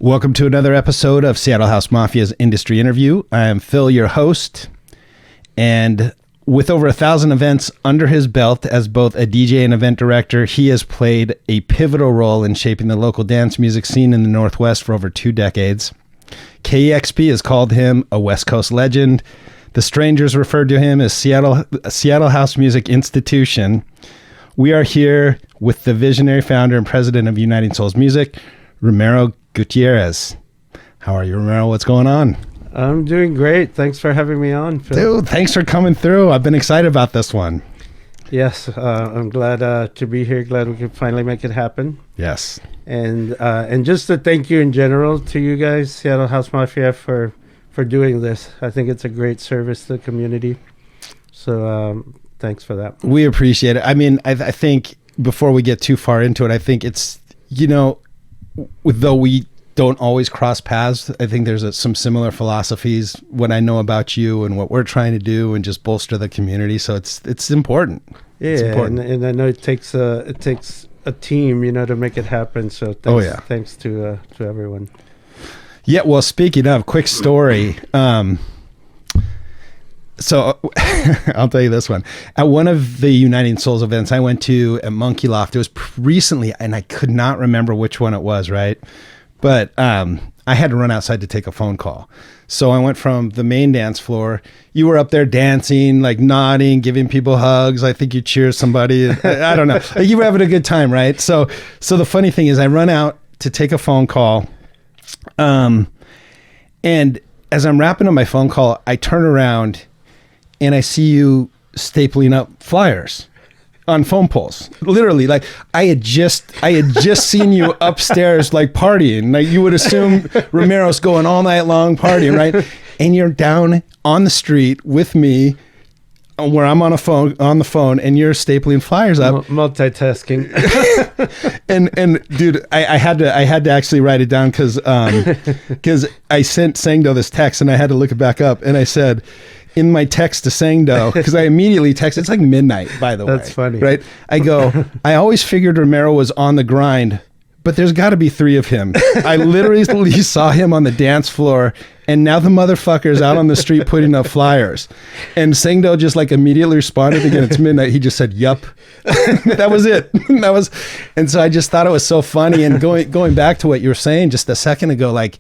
Welcome to another episode of Seattle House Mafia's Industry Interview. I am Phil, your host, and with over 1,000 events under his belt as both a DJ and event director, he has played a pivotal role in shaping the local dance music scene in the Northwest for over 2 decades. KEXP has called him a West Coast legend. The Strangers referred to him as Seattle House Music Institution. We are here with the visionary founder and president of Uniting Souls Music, Ramiro Gutierrez. How are you, Ramiro? What's going on? I'm doing great. Thanks for having me on, Phil. Dude, thanks for coming through. I've been excited about this one. Yes, I'm glad to be here. Glad we could finally make it happen. Yes. And just to thank you in general to you guys, Seattle House Mafia, for doing this. I think it's a great service to the community. So thanks for that. We appreciate it. I mean, I think before we get too far into it, I think it's, though we don't always cross paths, I think there's some similar philosophies, what I know about you and what we're trying to do and just bolster the community. So it's important. Yeah, it's important. And I know it takes a team, to make it happen. So thanks to everyone. Yeah, well, speaking of, quick story. So I'll tell you this one. At one of the Uniting Souls events I went to at Monkey Loft, it was recently, and I could not remember which one it was, right? But I had to run outside to take a phone call. So I went from the main dance floor. You were up there dancing, like nodding, giving people hugs. I think you cheered somebody. I don't know. You were having a good time, right? So the funny thing is I run out to take a phone call. And as I'm wrapping up my phone call, I turn around and I see you stapling up flyers on phone poles. Literally, like I had just seen you upstairs, like partying. Like you would assume Ramiro's going all night long partying, right? And you're down on the street with me, where I'm on the phone, and you're stapling flyers up. Multitasking. and dude, I had to actually write it down because I sent Sangdo this text and I had to look it back up, and I said, in my text to Sangdo, because I immediately texted, it's like midnight, by the way. That's funny. Right? I go, I always figured Ramiro was on the grind, but there's got to be 3 of him. I literally saw him on the dance floor, and now the motherfucker's out on the street putting up flyers. And Sangdo just like immediately responded again, it's midnight. He just said, yup. That was it. And so I just thought it was so funny. And going back to what you were saying just a second ago, like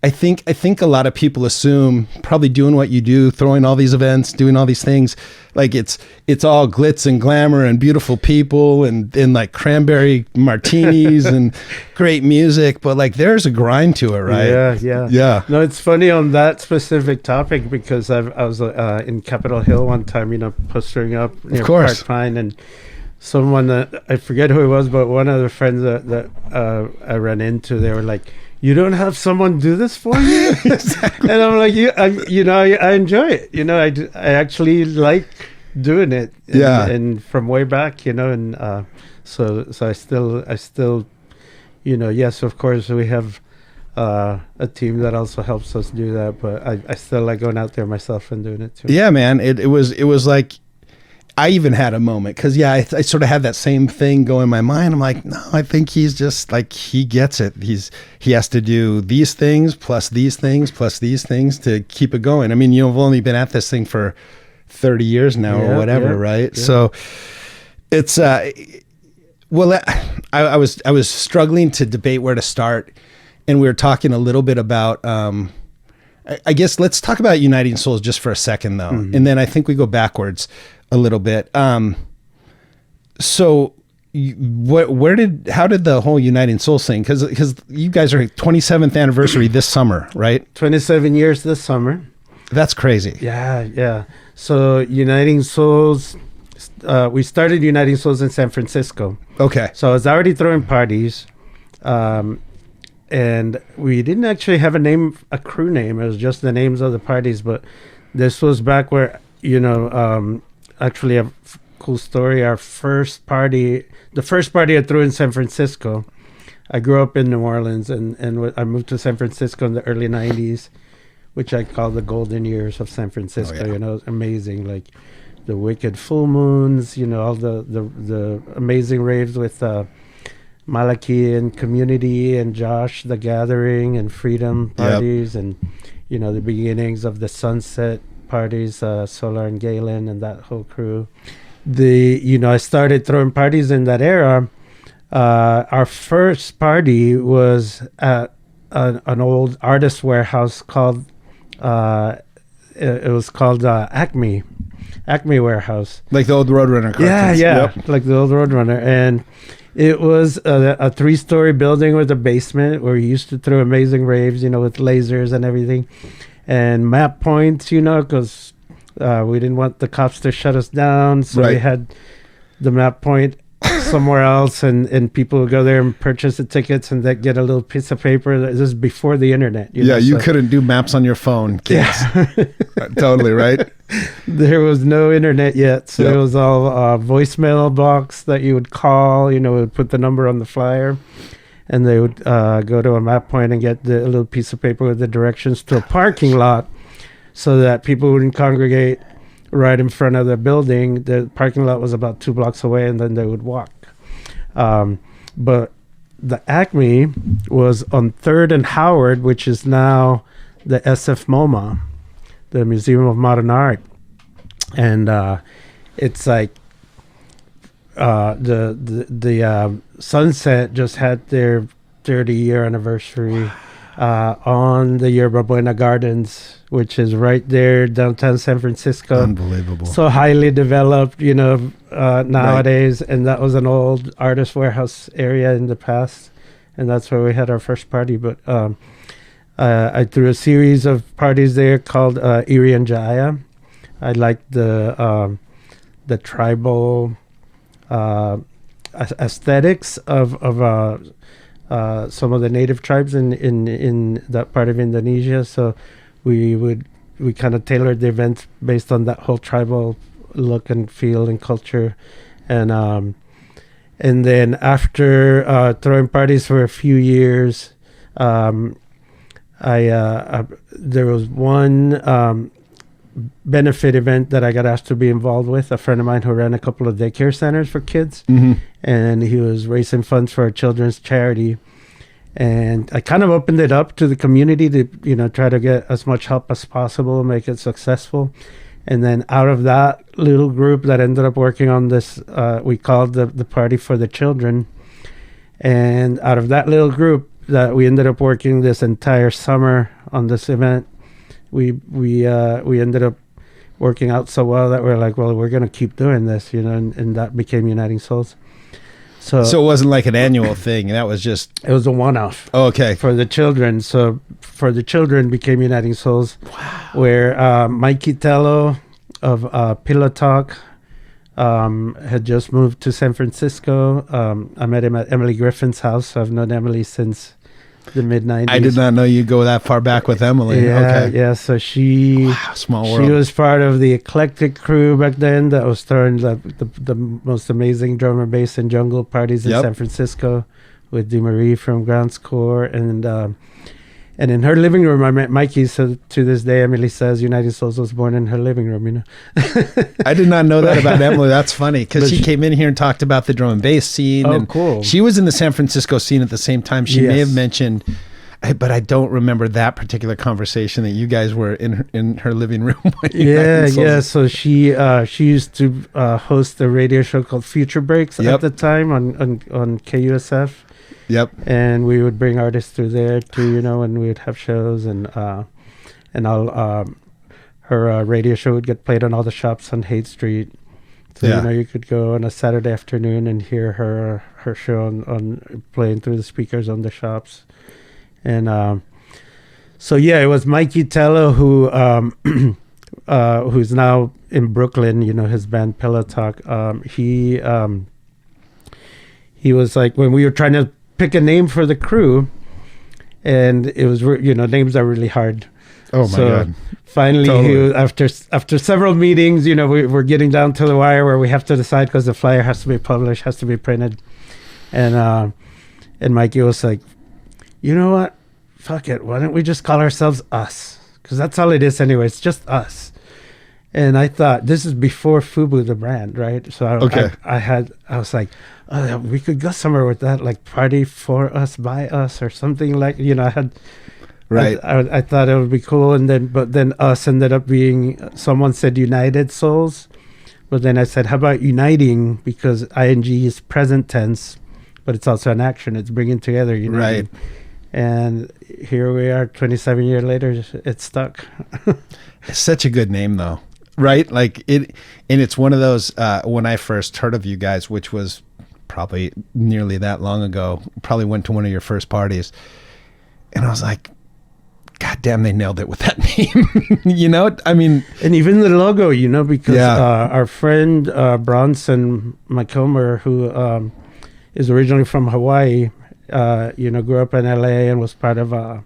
I think a lot of people assume probably doing what you do, throwing all these events, doing all these things, like it's all glitz and glamour and beautiful people and like cranberry martinis and great music, but like there's a grind to it, right? Yeah. No, it's funny on that specific topic because I was in Capitol Hill one time, postering up near Park Pine, and someone I forget who it was, but one of the friends that I ran into, they were like, you don't have someone do this for you? Exactly. And I'm like, I enjoy it. I actually like doing it. And from way back, so I still, yes, of course we have a team that also helps us do that, but I still like going out there myself and doing it too. Yeah, man. It was like, I even had a moment because I sort of had that same thing go in my mind. I'm like, no, I think he's just like, he gets it. He has to do these things plus these things plus these things to keep it going. I mean, you've only been at this thing for 30 years now or whatever, right? Yeah. So it's well, I was struggling to debate where to start, and we were talking a little bit about I guess let's talk about Uniting Souls just for a second though, and then I think we go backwards a little bit. So how did the whole Uniting Souls thing, because you guys are 27th anniversary this summer, right? 27 years this summer. That's crazy. Yeah. So Uniting Souls, we started Uniting Souls in San Francisco. Okay. So I was already throwing parties, and we didn't actually have a crew name. It was just the names of the parties, but this was back where, actually a cool story. The first party I threw in San Francisco, I grew up in New Orleans and I moved to San Francisco in the early 90s, which I call the golden years of San Francisco. It was amazing. Like the wicked full moons, all the amazing raves with Malaki and Community and Josh the Gathering and Freedom parties, and the beginnings of the Sunset parties, Solar and Galen and that whole crew. I started throwing parties in that era. Our first party was at an old artist warehouse called it was called Acme Warehouse, like the old Roadrunner cartoons. Like the old Roadrunner. And it was a 3-story building with a basement where we used to throw amazing raves, with lasers and everything, and map points, because we didn't want the cops to shut us down, so we had the map point somewhere else, and people would go there and purchase the tickets and then get a little piece of paper. This is before the internet. You couldn't do maps on your phone, kids. Totally, right? There was no internet yet, so it was all voicemail box that you would call, would put the number on the flyer, and they would go to a map point and get the little piece of paper with the directions to a parking lot so that people wouldn't congregate right in front of the building. The parking lot was about 2 blocks away, and then they would walk. But the Acme was on 3rd and Howard, which is now the SF MoMA, the Museum of Modern Art. And it's like the Sunset just had their 30-year anniversary on the Yerba Buena Gardens, which is right there downtown San Francisco. Unbelievable. So highly developed, nowadays. Right. And that was an old artist warehouse area in the past. And that's where we had our first party. But I threw a series of parties there called Erie and Jaya. I liked the tribal aesthetics of some of the native tribes in that part of Indonesia. So we kind of tailored the events based on that whole tribal look and feel and culture. And then after throwing parties for a few years, there was one benefit event that I got asked to be involved with. A friend of mine who ran a couple of daycare centers for kids, and he was raising funds for a children's charity. And I kind of opened it up to the community to, try to get as much help as possible, make it successful. And then out of that little group that ended up working on this, we called the party for the children. And out of that little group that we ended up working this entire summer on this event, we ended up working out so well that we're like, well, we're going to keep doing this, and that became Uniting Souls. So it wasn't like an annual thing. That was just... It was a one-off. Oh, okay. For the children. So for the children became Uniting Souls. Wow. Where Mikey Tello of Pillow Talk had just moved to San Francisco. I met him at Emily Griffin's house. So I've known Emily since the mid-90s. I did not know you'd go that far back with Emily. Yeah, so she... Wow, small world. She was part of the eclectic crew back then that was throwing the most amazing drum and bass and jungle parties in San Francisco with DeMarie from Ground Score. And in her living room, I met Mikey. So to this day, Emily says United Souls was born in her living room, I did not know that about Emily. That's funny because she came in here and talked about the drum and bass scene. Oh, and cool. She was in the San Francisco scene at the same time. She may have mentioned, but I don't remember that particular conversation that you guys were in her living room. Yeah. So she used to host a radio show called Future Breaks at the time on KUSF. Yep. And we would bring artists through there too, and we would have shows, and her radio show would get played on all the shops on Haight Street. So you could go on a Saturday afternoon and hear her show on playing through the speakers on the shops. And it was Mikey Tello who's now in Brooklyn, his band Pillow Talk. He was like, when we were trying to pick a name for the crew, and it was names are really hard. Oh my God. Finally, totally. After several meetings, we're getting down to the wire where we have to decide because the flyer has to be published, has to be printed, and Mikey was like, you know what, fuck it, why don't we just call ourselves Us, because that's all it is anyway, it's just us. And I thought this is before Fubu, the brand, right? So I was like, oh, we could go somewhere with that, like party for us, by us, or something like, I had, Right. I thought it would be cool. But then us ended up being, someone said United Souls. But then I said, how about uniting? Because ing is present tense, but it's also an action. It's bringing together, Right. And here we are 27 years later, it's stuck. It's such a good name though. Right? Like and it's one of those, when I first heard of you guys, which was probably nearly that long ago, probably went to one of your first parties. And I was like, God damn, they nailed it with that name. I mean, and even the logo, because our friend Bronson McComber, who is originally from Hawaii, grew up in LA and was part of our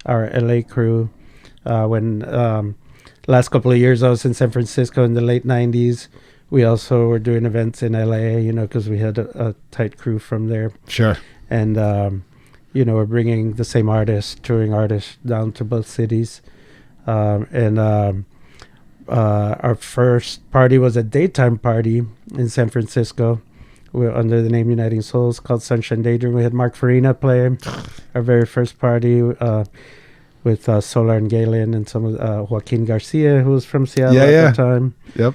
LA crew. When last couple of years I was in San Francisco in the late 90s, we also were doing events in LA, because we had a tight crew from there. Sure. And we're bringing the same artists, touring artists, down to both cities. Our first party was a daytime party in San Francisco. We were under the name Uniting Souls, called Sunshine Daydream. We had Mark Farina play our very first party with Solar and Galen and some of Joaquin Garcia, who was from Seattle at the time. Yep.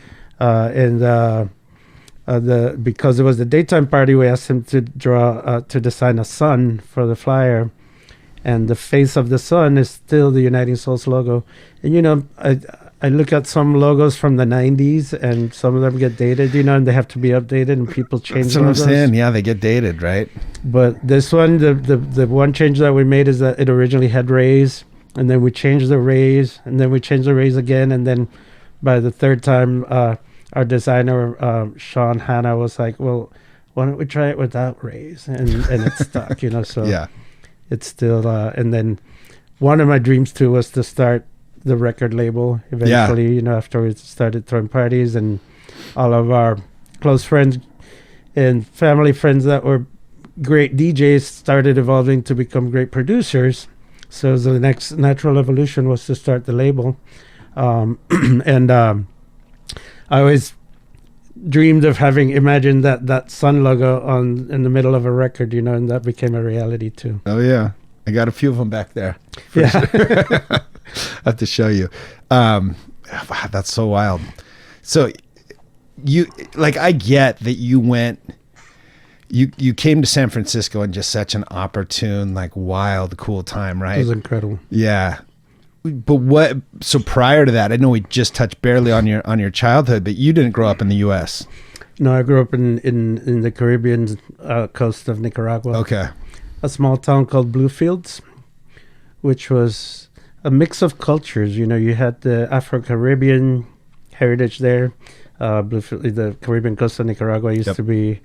Because it was the daytime party, we asked him to draw to design a sun for the flyer, and the face of the sun is still the Uniting Souls logo. And I look at some logos from the 90s, and some of them get dated, and they have to be updated, and people change. That's what I'm saying. Yeah, they get dated, right? But this one, the one change that we made is that it originally had rays, and then we changed the rays, and then we changed the rays again, and then by the third time, our designer, Sean Hanna, was like, well, why don't we try it without rays? And it stuck, so yeah. It's still, and then one of my dreams too was to start the record label eventually, after we started throwing parties, and all of our close friends and family friends that were great DJs started evolving to become great producers. So the next natural evolution was to start the label. I always dreamed of imagined that sun logo in the middle of a record, and that became a reality too. Oh yeah, I got a few of them back there. Yeah, sure. I have to show you. Wow, that's so wild. So I get that you went. You came to San Francisco in just such an opportune, wild, cool time, right? It was incredible. Yeah. But so prior to that, I know we just touched barely on your childhood, but you didn't grow up in the U.S. No, I grew up in the Caribbean coast of Nicaragua. Okay. A small town called Bluefields, which was a mix of cultures. You had the Afro-Caribbean heritage there. The Caribbean coast of Nicaragua used to be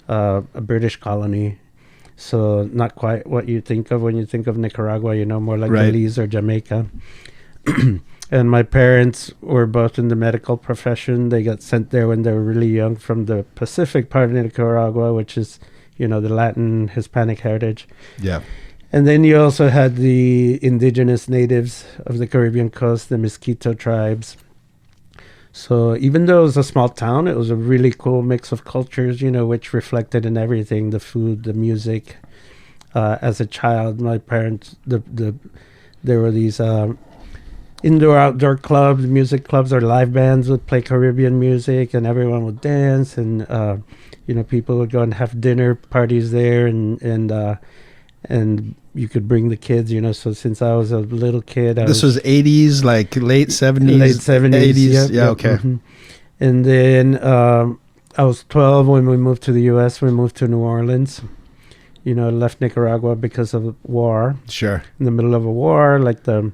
a British colony. So not quite what you think of when you think of Nicaragua, more like Belize or Jamaica. And my parents were both in the medical profession. They got sent there when they were really young from the Pacific part of Nicaragua, which is, the Latin Hispanic heritage. Yeah. And then you also had the indigenous natives of the Caribbean coast, the Mosquito tribes. So even though it was a small town, it was a really cool mix of cultures, which reflected in everything, the food, the music. As a child, my parents, there were these indoor-outdoor clubs, music clubs, or live bands would play Caribbean music, and everyone would dance, and, people would go and have dinner parties there, and you could bring the kids, so since I was a little kid. This was 80s, late 70s? Late 70s. 80s, yeah, okay. Mm-hmm. And then I was 12 when we moved to the U.S. We moved to New Orleans. Left Nicaragua because of war. Sure. In the middle of a war, the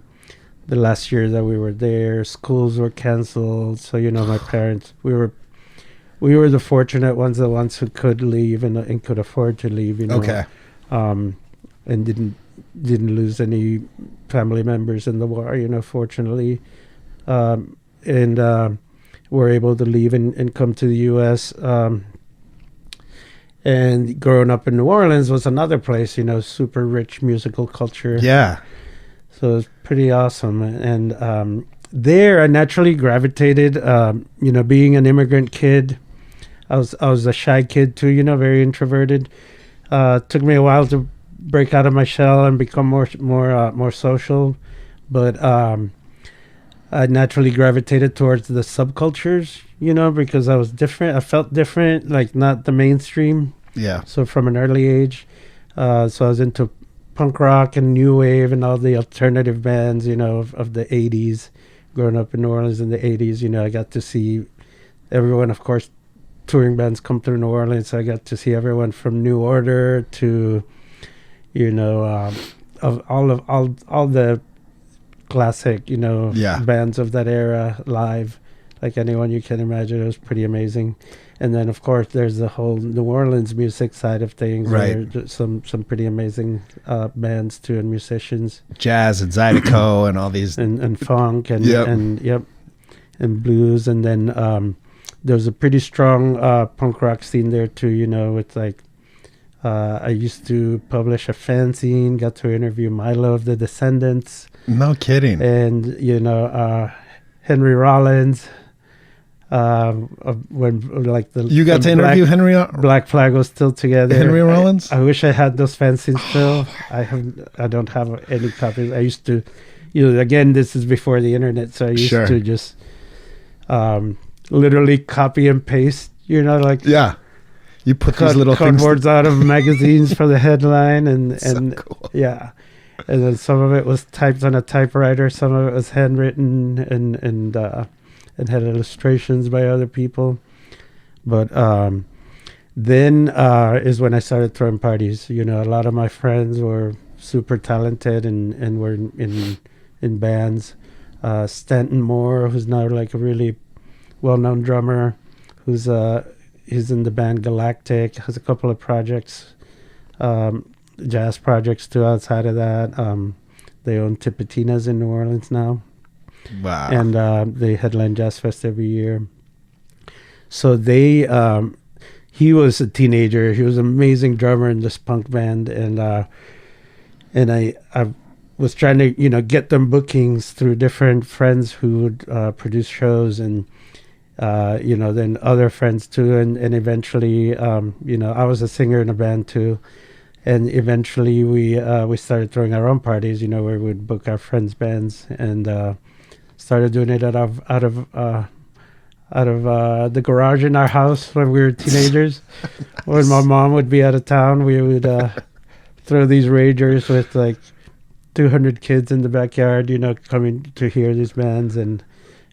last year that we were there, schools were canceled. So, my parents, we were the fortunate ones, the ones who could leave and could afford to leave, Okay. And didn't lose any family members in the war, fortunately. And were able to leave and come to the U.S. And growing up in New Orleans was another place, super rich musical culture. Yeah. So it was pretty awesome. And there I naturally gravitated, being an immigrant kid. I was a shy kid too, very introverted. Took me a while to break out of my shell and become more social, but I naturally gravitated towards the subcultures, because I was different. I felt different, like not the mainstream. Yeah. So from an early age, so I was into punk rock and new wave and all the alternative bands, of the 80s. Growing up in New Orleans in the 80s, I got to see everyone, of course, touring bands come through New Orleans. So I got to see everyone from New Order to, of all the classic, bands of that era live, like anyone you can imagine. It was pretty amazing. And then, of course, there's the whole New Orleans music side of things. Right. Some pretty amazing bands too, and musicians. Jazz and Zydeco and all these. And funk and blues. And then there's a pretty strong punk rock scene there too, with like, I used to publish a fanzine, got to interview Milo of the Descendants. No kidding. And, Henry Rollins. When like you got to interview Henry Black Flag was still together. Henry Rollins. I wish I had those fanzines still. I don't have any copies. I used to, again, this is before the internet, so I used to just literally copy and paste. You put these little cardboards out of magazines for the headline, and so cool. Yeah, and then some of it was typed on a typewriter, some of it was handwritten, and had illustrations by other people. But then is when I started throwing parties. A lot of my friends were super talented and were in bands. Stanton Moore, who's now like a really well-known drummer, he's in the band Galactic, has a couple of projects, jazz projects too outside of that. They own Tipitina's in New Orleans now. Wow. And they headline Jazz Fest every year. So he was a teenager. He was an amazing drummer in this punk band. And I was trying to, get them bookings through different friends who would produce shows and, then other friends too. And eventually, I was a singer in a band too. And eventually we started throwing our own parties, where we'd book our friends' bands and, started doing it out of the garage in our house when we were teenagers. When my mom would be out of town, we would throw these ragers with like 200 kids in the backyard, coming to hear these bands, and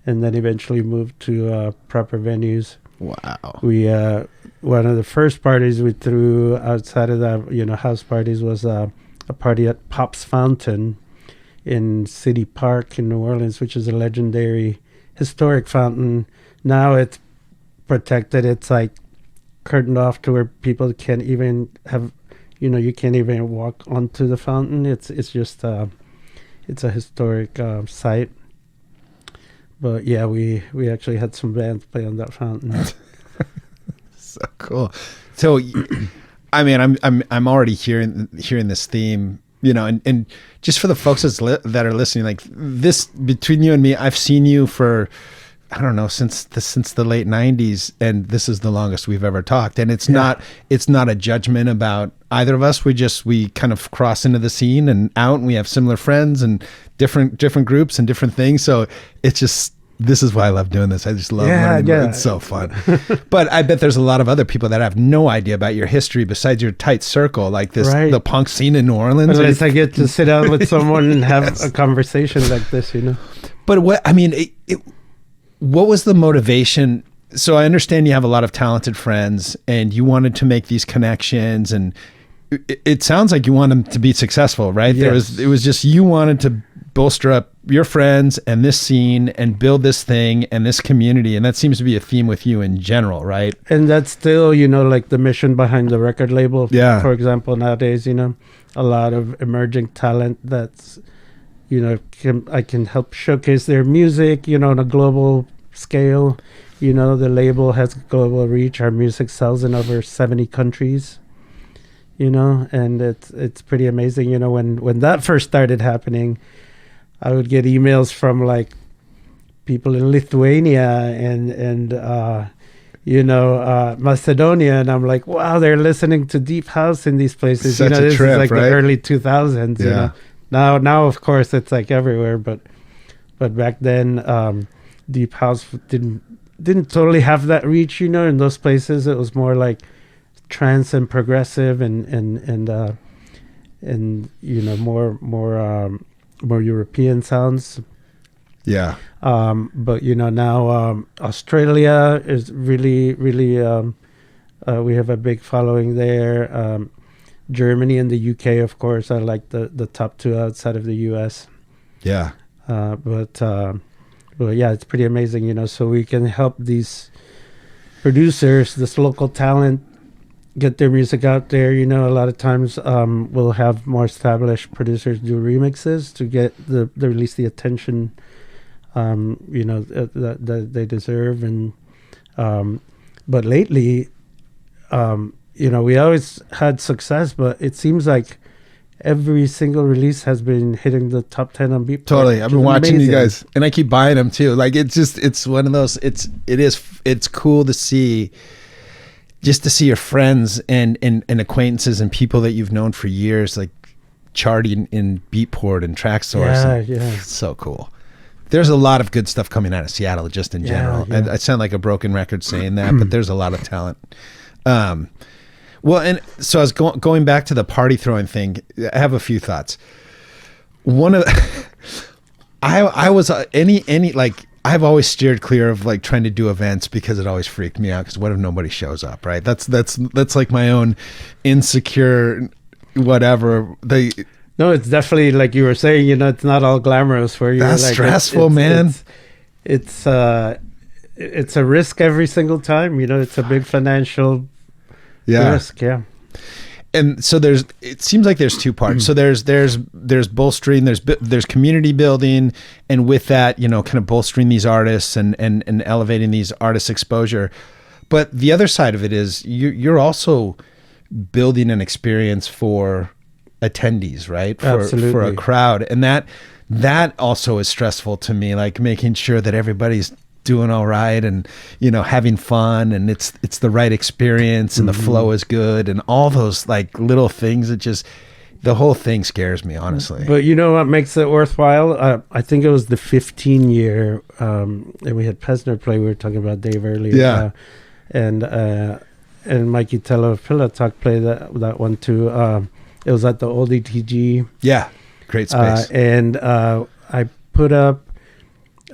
then eventually moved to proper venues. Wow. We one of the first parties we threw outside of that, house parties was a party at Pop's Fountain in City Park in New Orleans, which is a legendary historic fountain. Now it's protected. It's like curtained off to where people can't even have, you can't even walk onto the fountain. It's just it's a historic site. But yeah, we actually had some bands play on that fountain. So cool. So I mean, I'm already hearing this theme, and just for the folks that are listening, like this, between you and me, I've seen you for, I don't know, since the late 90s, and this is the longest we've ever talked. And it's not a judgment about either of us. We kind of cross into the scene and out, and we have similar friends and different groups and different things. So it's just, this is why I love doing this. I just love learning. Yeah. It's so fun. But I bet there's a lot of other people that have no idea about your history besides your tight circle, like this, the punk scene in New Orleans. Unless I get to sit down with someone and have a conversation like this, But what was the motivation? So I understand you have a lot of talented friends and you wanted to make these connections, and it sounds like you want them to be successful, right? Yes. It was just, you wanted to bolster up your friends and this scene and build this thing and this community. And that seems to be a theme with you in general, right? And that's still, like the mission behind the record label. Yeah. For example, nowadays, a lot of emerging talent that's, I can help showcase their music, on a global scale. The label has global reach. Our music sells in over 70 countries, and it's pretty amazing. When that first started happening, I would get emails from like people in Lithuania and Macedonia, and I'm like, wow, they're listening to deep house in these places. Such a this trip, is like right? the early 2000s. Yeah. Now of course it's like everywhere, but back then deep house didn't totally have that reach. In those places it was more like trance and progressive and more European sounds. Yeah. But now Australia is really we have a big following there. Germany and the UK, of course, are like the top two outside of the US. Yeah. But yeah, it's pretty amazing, so we can help these producers, this local talent, get their music out there. A lot of times we'll have more established producers do remixes to get at least the attention that they deserve. And but lately we always had success, but it seems like every single release has been hitting the top 10 on Beatport. Totally. I've been watching you guys, and I keep buying them too. Like it's one of those. It's cool to see. Just to see your friends and acquaintances and people that you've known for years, like charting in Beatport and TrackSource. Yeah. It's so cool. There's a lot of good stuff coming out of Seattle, just in general. Yeah. And I sound like a broken record saying that, but there's a lot of talent. Well, and so I was going back to the party throwing thing. I have a few thoughts. One of I was I've always steered clear of like trying to do events because it always freaked me out. Because what if nobody shows up, right? That's like my own insecure whatever. No, it's definitely like you were saying. It's not all glamorous for you. That's like, stressful, man. It's a risk every single time. It's a big financial risk. Yeah. And so it seems like there's two parts. So there's bolstering, there's community building, and with that, kind of bolstering these artists and elevating these artists' exposure. But the other side of it is you're also building an experience for attendees, right? Absolutely. For a crowd. And that also is stressful to me, like making sure that everybody's doing all right and having fun and it's the right experience and the flow is good and all those like little things. The whole thing scares me, honestly. But what makes it worthwhile? I think it was the 15 year and we had Pesner play. We were talking about Dave earlier. Yeah. And Mikey Tello of Pillow Talk played that one too. It was at the old ETG. Yeah. Great space. And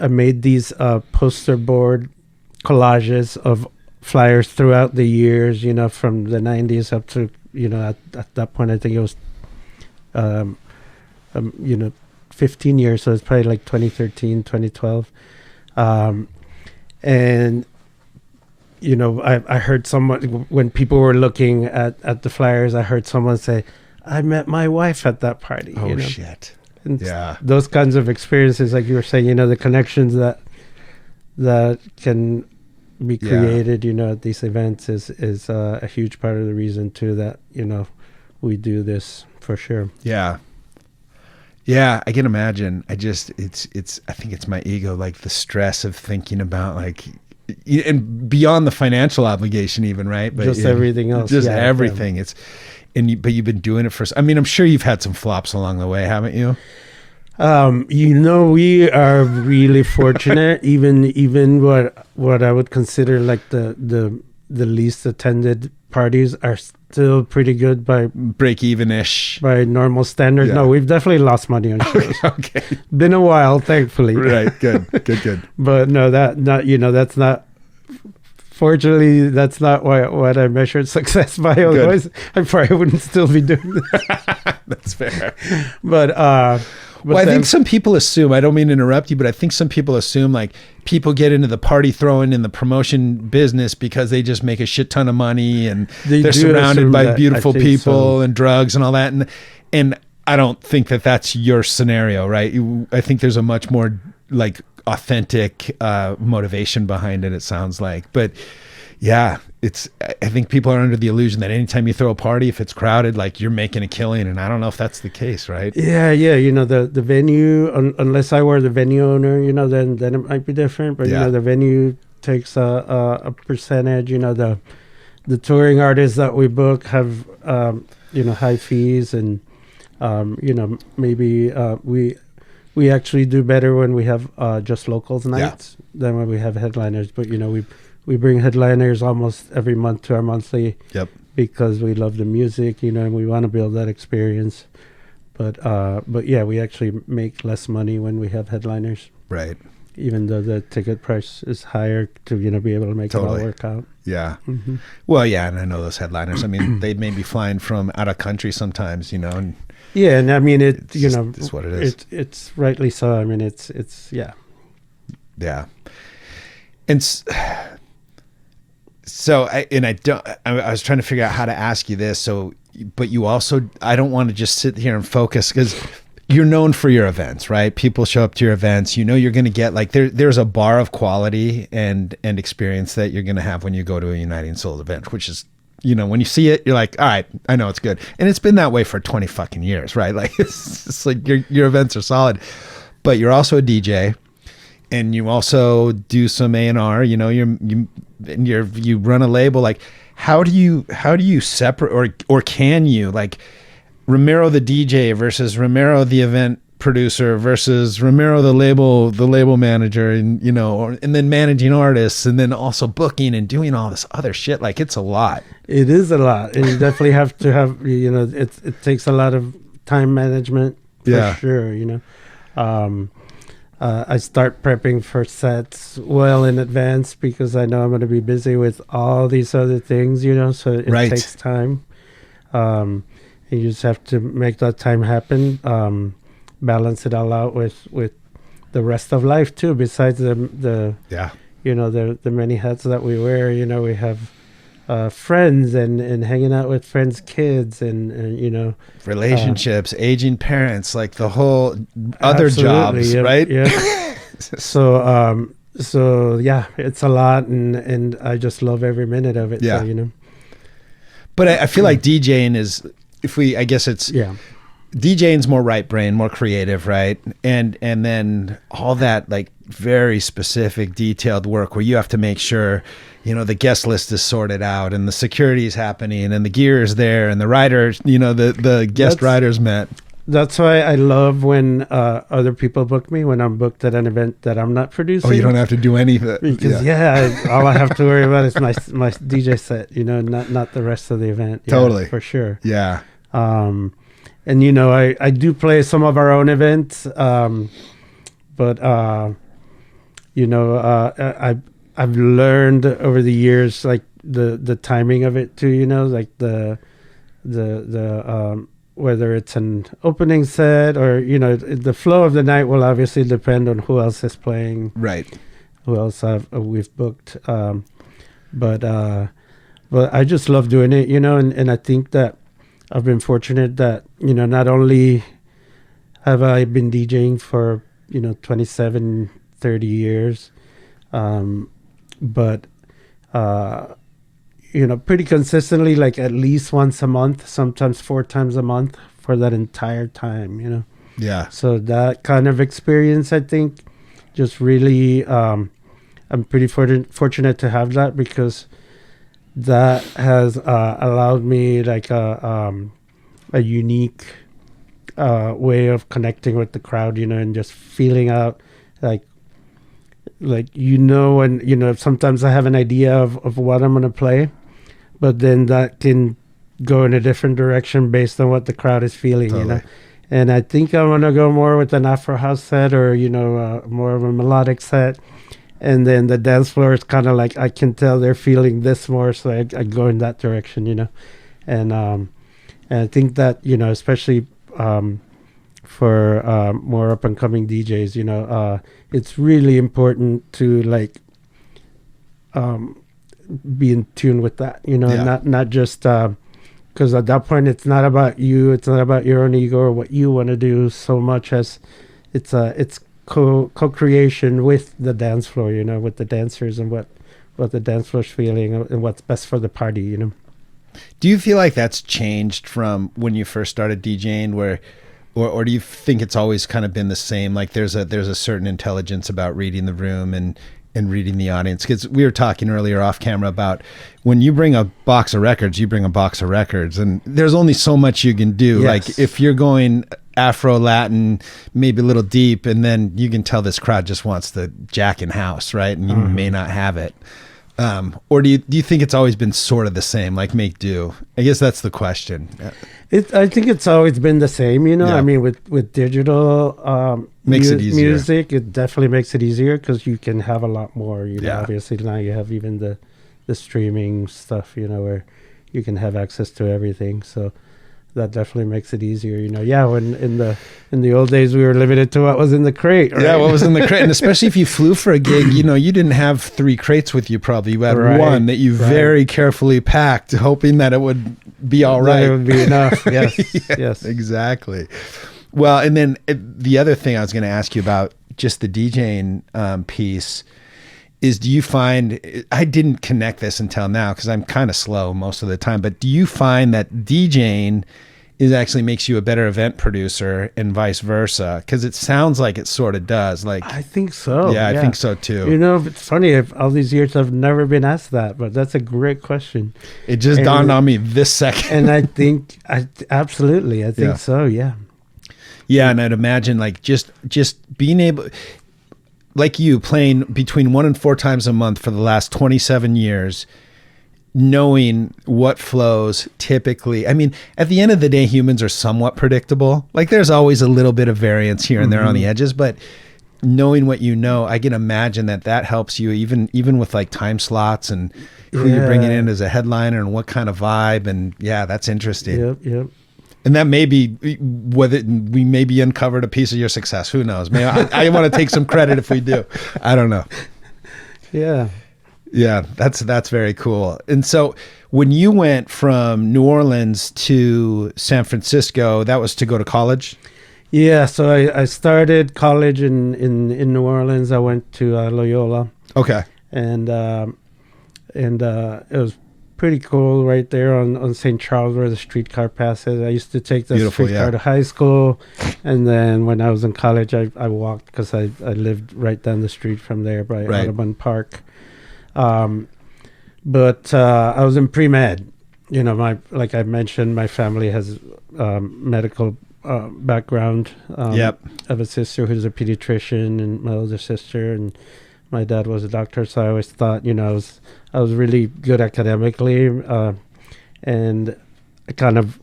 I made these poster board collages of flyers throughout the years, from the 90s up to, at that point, I think it was, 15 years. So it's probably like 2013, 2012. And, I heard someone, when people were looking at the flyers, I heard someone say, I met my wife at that party. Oh, shit. And yeah, those kinds of experiences, like you were saying, the connections that can be created, at these events is a huge part of the reason too that we do this for sure. Yeah, I can imagine. I think it's my ego, like the stress of thinking about like, and beyond the financial obligation, even, right? But just everything else, everything. Yeah. But you've been doing it for. I mean, I'm sure you've had some flops along the way, haven't you? We are really fortunate. even what I would consider like the least attended parties are still pretty good by break even-ish by normal standards. Yeah. No, we've definitely lost money on shows. Okay, been a while, thankfully. Right, good. But no, that's not. Fortunately, that's not what I measured success by. Otherwise, I probably wouldn't still be doing that. That's fair. But I think some people assume, I don't mean to interrupt you, but I think some people assume like people get into the party throwing in the promotion business because they just make a shit ton of money and they're surrounded by beautiful people and drugs and all that. And I don't think that that's your scenario, right? I think there's a much more like authentic motivation behind it sounds like. But Yeah, I think people are under the illusion that anytime you throw a party, if it's crowded, like you're making a killing, and I don't know if that's the case, right? Yeah, you know, the venue, unless I were the venue owner, you know, then it might be different. But you know, the venue takes a percentage. You know, the touring artists that we book have you know, high fees, and you know, maybe we actually do better when we have just locals nights than when we have headliners. But you know, we bring headliners almost every month to our monthly. Yep. Because we love the music, you know, and we want to build that experience. But yeah, we actually make less money when we have headliners. Right. Even though the ticket price is higher to, you know, be able to make it all work out. Yeah. Mm-hmm. Well, yeah, and I know those headliners. I mean, they may be flying from out of country sometimes, you know. And yeah, and I mean, it's you know, it's what it is. It's rightly so. I mean, it's yeah. Yeah. And so I was trying to figure out how to ask you this. So, but you also, I don't want to just sit here and focus, because you're known for your events, right? People show up to your events. You know, you're going to get like, there's a bar of quality and experience that you're going to have when you go to a Uniting Souls event, which is, you know, when you see it, you're like, all right, I know it's good. And it's been that way for 20 fucking years, right? Like, it's like your events are solid, but you're also a DJ. And you also do some A&R, you know, you run a label. Like, how do you separate, or can you, like, Ramiro the DJ versus Ramiro the event producer versus Ramiro the label manager, and you know, and then managing artists, and then also booking and doing all this other shit. Like, it's a lot. It is a lot, and you definitely have to have, you know, it takes a lot of time management for sure, you know. I start prepping for sets well in advance, because I know I'm going to be busy with all these other things, you know, so it takes time. You just have to make that time happen, balance it all out with the rest of life too, besides the you know, the many hats that we wear. You know, we have friends and hanging out with friends' kids, and you know, relationships, aging parents, like the whole other jobs, right? Yeah. So yeah, it's a lot, and I just love every minute of it. Yeah. So, you know, but I feel like DJing is, I guess it's DJing's more right brain, more creative, right? And then all that like very specific, detailed work where you have to make sure, you know, the guest list is sorted out, and the security is happening, and the gear is there, and the riders, you know, the guest riders met. That's why I love when other people book me, when I'm booked at an event that I'm not producing. Oh, you don't have to do anything. Because all I have to worry about is my DJ set, you know, not the rest of the event. Yeah, totally. For sure. Yeah. And, you know, I do play some of our own events, but, you know, I've learned over the years, like the timing of it too, you know, like the whether it's an opening set or, you know, the flow of the night will obviously depend on who else is playing. Right. Who else we've booked. But I just love doing it, you know, and I think that I've been fortunate that, you know, not only have I been DJing for, you know, 27, 30 years, but, you know, pretty consistently, like at least once a month, sometimes 4 times a month for that entire time, you know? Yeah. So that kind of experience, I think, just really, I'm pretty fortunate to have that, because that has allowed me like a unique way of connecting with the crowd, you know, and just feeling out like, you know, when, you know, sometimes I have an idea of what I'm going to play, but then that can go in a different direction based on what the crowd is feeling, you know. And I think I want to go more with an Afro house set, or, you know, more of a melodic set. And then the dance floor is kind of like, I can tell they're feeling this more, so I go in that direction, you know. And I think that, you know, especially for more up and coming DJs, you know, it's really important to like be in tune with that, you know, and not just because at that point it's not about you, it's not about your own ego or what you want to do so much as it's co-creation with the dance floor, you know, with the dancers and what what the dance floor's feeling and what's best for the party, you know. Do you feel like that's changed from when you first started DJing, or do you think it's always kind of been the same? Like there's a certain intelligence about reading the room and reading the audience? Because we were talking earlier off camera about when you bring a box of records, you bring a box of records, and there's only so much you can do. Yes. Like if you're going Afro Latin, maybe a little deep, and then you can tell this crowd just wants the jack in house, right? And you may not have it. Or do you think it's always been sort of the same, like make do? I guess that's the question. I think it's always been the same, you know. Yeah. I mean, with digital Makes it easier. music, it definitely makes it easier because you can have a lot more. You know, Yeah. obviously now you have even the streaming stuff, you know, where you can have access to everything. So that definitely makes it easier, you know. Yeah, when in the old days we were limited to what was in the crate. Right? Yeah, what was in the crate, and especially if you flew for a gig, you know, you didn't have 3 crates with you. Probably you had Right, one that you very carefully packed, hoping that it would be all right. That it would be enough. Yes, yes, Exactly. Well, and then the other thing I was going to ask you about just the DJing piece is, do you find, I didn't connect this until now because I'm kind of slow most of the time, but do you find that DJing actually makes you a better event producer and vice versa? Because it sounds like it sort of does. Like I think so. Yeah, I think so too. You know, it's funny. All these years, I've never been asked that, but that's a great question. It just dawned on me this second. And I think, absolutely, I think so. Yeah. Yeah, and I'd imagine like just being able, like you playing between 1 and 4 times a month for the last 27 years, knowing what flows typically. I mean, at the end of the day, humans are somewhat predictable. Like there's always a little bit of variance here and there on the edges, but knowing what you know, I can imagine that helps you even with like time slots and who you're bringing in as a headliner and what kind of vibe. And yeah, that's interesting. Yep. And that may be whether we maybe uncovered a piece of your success. Who knows? Maybe I want to take some credit if we do. I don't know. Yeah. Yeah, that's very cool. And so when you went from New Orleans to San Francisco, that was to go to college? Yeah, so I started college in New Orleans. I went to Loyola. Okay. And it was pretty cool right there on St. Charles where the streetcar passes. I used to take the streetcar to high school, and then when I was in college, I walked because I lived right down the street from there by Audubon Park. But I was in pre-med. You know, like I mentioned, my family has medical background. I have a sister who's a pediatrician, and my older sister, and my dad was a doctor. So I always thought, you know, I was really good academically, and I kind of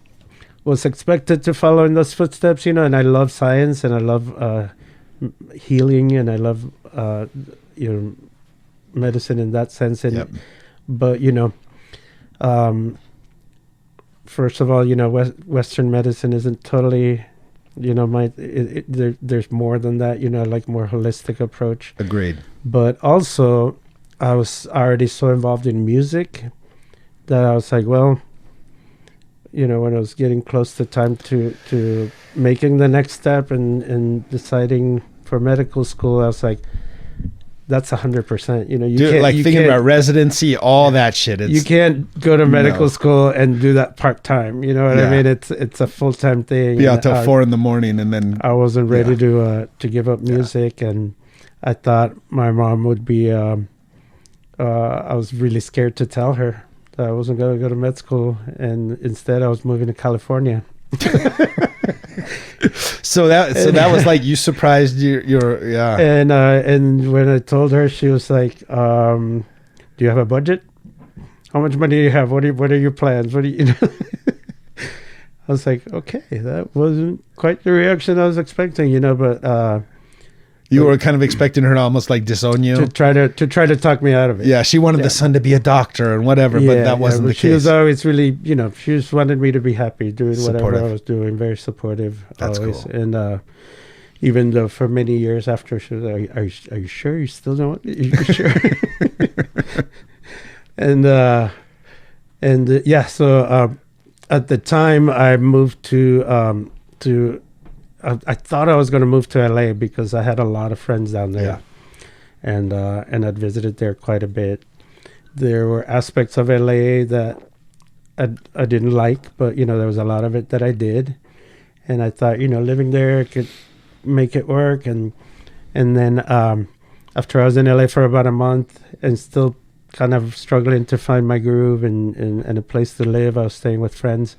was expected to follow in those footsteps, you know. And I love science, and I love healing, and I love you know, medicine in that sense. And but you know, first of all, you know, Western medicine isn't totally, you know, there's more than that, you know, like more holistic approach. Agreed. But also, I was already so involved in music that I was like, well, you know, when I was getting close to time to making the next step and deciding for medical school, I was like, that's 100%. You know, you can't, like thinking about residency, all that shit. You can't go to medical school and do that part time. You know what I mean? It's a full time thing. Be out till 4 a.m, and then I wasn't ready to give up music, and I thought my mom would be. I was really scared to tell her that I wasn't going to go to med school, and instead I was moving to California. So that was like, you surprised your And when I told her, she was like, "Do you have a budget? How much money do you have? What are your plans? What do you?" I was like, "Okay, that wasn't quite the reaction I was expecting, you know." But you were kind of expecting her to almost like disown you, to try to talk me out of it. Yeah, she wanted the son to be a doctor and whatever, but that wasn't the case. She was always really, you know, she just wanted me to be happy doing whatever I was doing. Very supportive. That's always. Cool. And even though for many years after, she was like, "Are you sure you still don't? Are you sure?" So at the time I moved to. I thought I was going to move to LA because I had a lot of friends down there, and I'd visited there quite a bit. there were aspects of LA that I didn't like, but there was a lot of it that I did, and I thought living there could make it work, and then after I was in LA for about a month and still kind of struggling to find my groove and a place to live, I was staying with friends.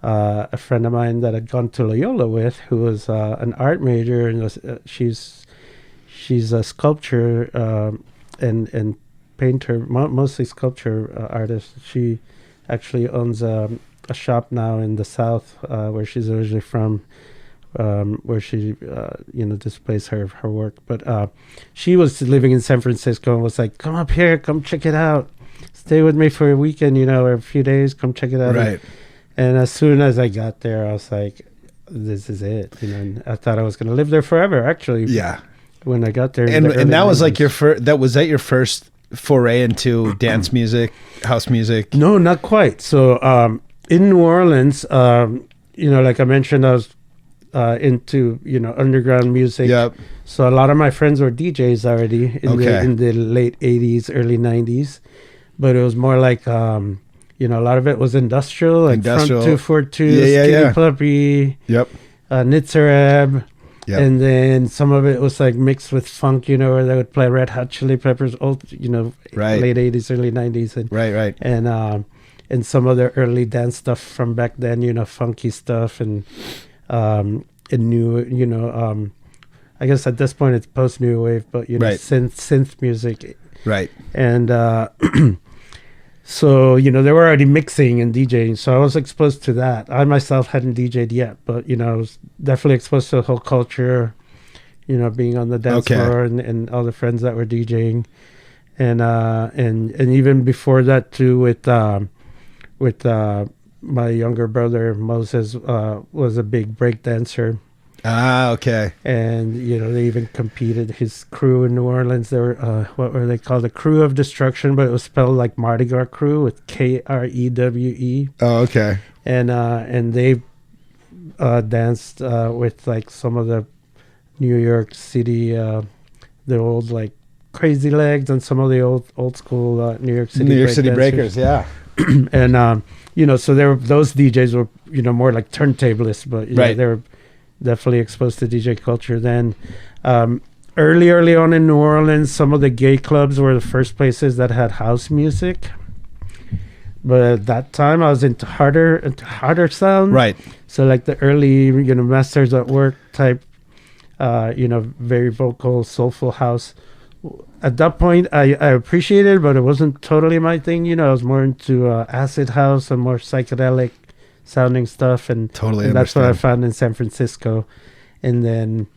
A friend of mine that I'd gone to Loyola with, who was an art major, and she's a sculpture and painter, mostly sculpture artist. She actually owns a shop now in the South, where she's originally from, where she displays her work. But she was living in San Francisco and was like, "Come up here, come check it out, stay with me for a weekend, or a few days, come check it out." Right. And as soon as I got there, I was like, "This is it." And I thought I was going to live there forever. Actually, Yeah. when I got there, And that was 90s. like your first. That was that your first foray into dance music, house music? No, not quite. So in New Orleans, like I mentioned, I was into underground music. Yep. So a lot of my friends were DJs already Okay. in the late '80s, early '90s, but it was more like a lot of it was industrial, like Industrial. Front 242, Yeah. Skinny Puppy, Yep. Nitzareb. Yep. And then some of it was like mixed with funk, where they would play Red Hot Chili Peppers, old, Right. late '80s, early '90s, Right. and some of the early dance stuff from back then, funky stuff, and new, I guess at this point it's post new wave, but Right. synth music, Right. and so they were already mixing and DJing, so I was exposed to that. I myself hadn't DJ'd yet, but I was definitely exposed to the whole culture, being on the dance Okay. floor and all the friends that were DJing, and even before that too, with my younger brother Moses was a big break dancer. Ah, okay. And they even competed. His crew in New Orleans, they were what were they called? The Crew of Destruction, but it was spelled like Mardi Gras Crew with KREWE. Oh, okay. And they danced with like some of the New York City, the old like Crazy Legs, and some of the old school New York City Breakers. Yeah. And so those DJs were more like turntablists, but Right. they were definitely exposed to DJ culture then. Early on in New Orleans, some of the gay clubs were the first places that had house music. But at that time, I was into harder sound. Right. So like the early, Masters at Work type, very vocal, soulful house. At that point, I appreciated it, but it wasn't totally my thing. I was more into acid house and more psychedelic sounding stuff, and Totally that's what I understand. found in San Francisco. And then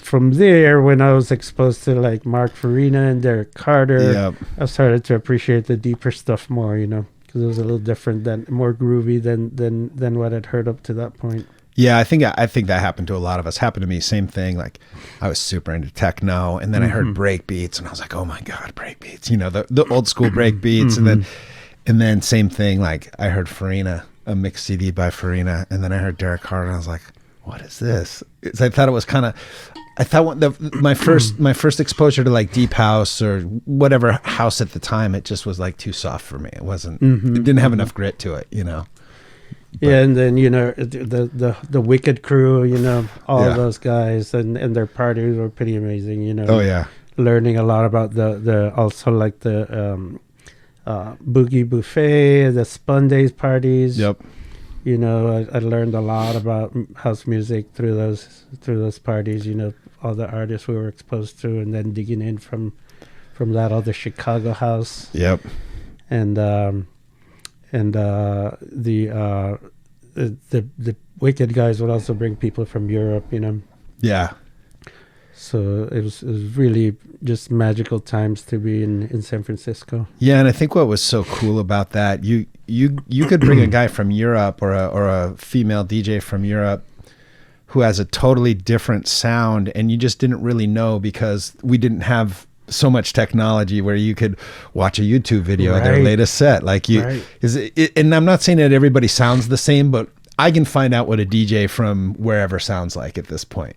from there, when I was exposed to like Mark Farina and Derek Carter, Yep. I started to appreciate the deeper stuff more, because it was a little different, more groovy than what I'd heard up to that point. Yeah, I think that happened to a lot of us. Happened to me, same thing. Like I was super into techno, and then I heard break beats, and I was like, "Oh my god, break beats!" The old school break beats, and then same thing. Like I heard Farina, a mixed CD by Farina, and then I heard Derek Carter, and I was like, "What is this?" I thought it was kind of. I thought my first exposure to like deep house or whatever house at the time, it just was like too soft for me. It wasn't. It didn't have enough grit to it, Yeah, and then the Wicked Crew, all Yeah. those guys and their parties were pretty amazing. Oh yeah. Learning a lot about the also like the Boogie Buffet, the Spun Days parties. Yep. I learned a lot about house music through those parties. All the artists we were exposed to, and then digging in from that, all the Chicago house. Yep. And the Wicked guys would also bring people from Europe, Yeah. So it was really just magical times to be in San Francisco. Yeah, and I think what was so cool about that, you could bring a guy from Europe or a female DJ from Europe who has a totally different sound, and you just didn't really know because we didn't have so much technology where you could watch a YouTube video of their Right. latest set. Like Right. and I'm not saying that everybody sounds the same, but I can find out what a DJ from wherever sounds like at this point,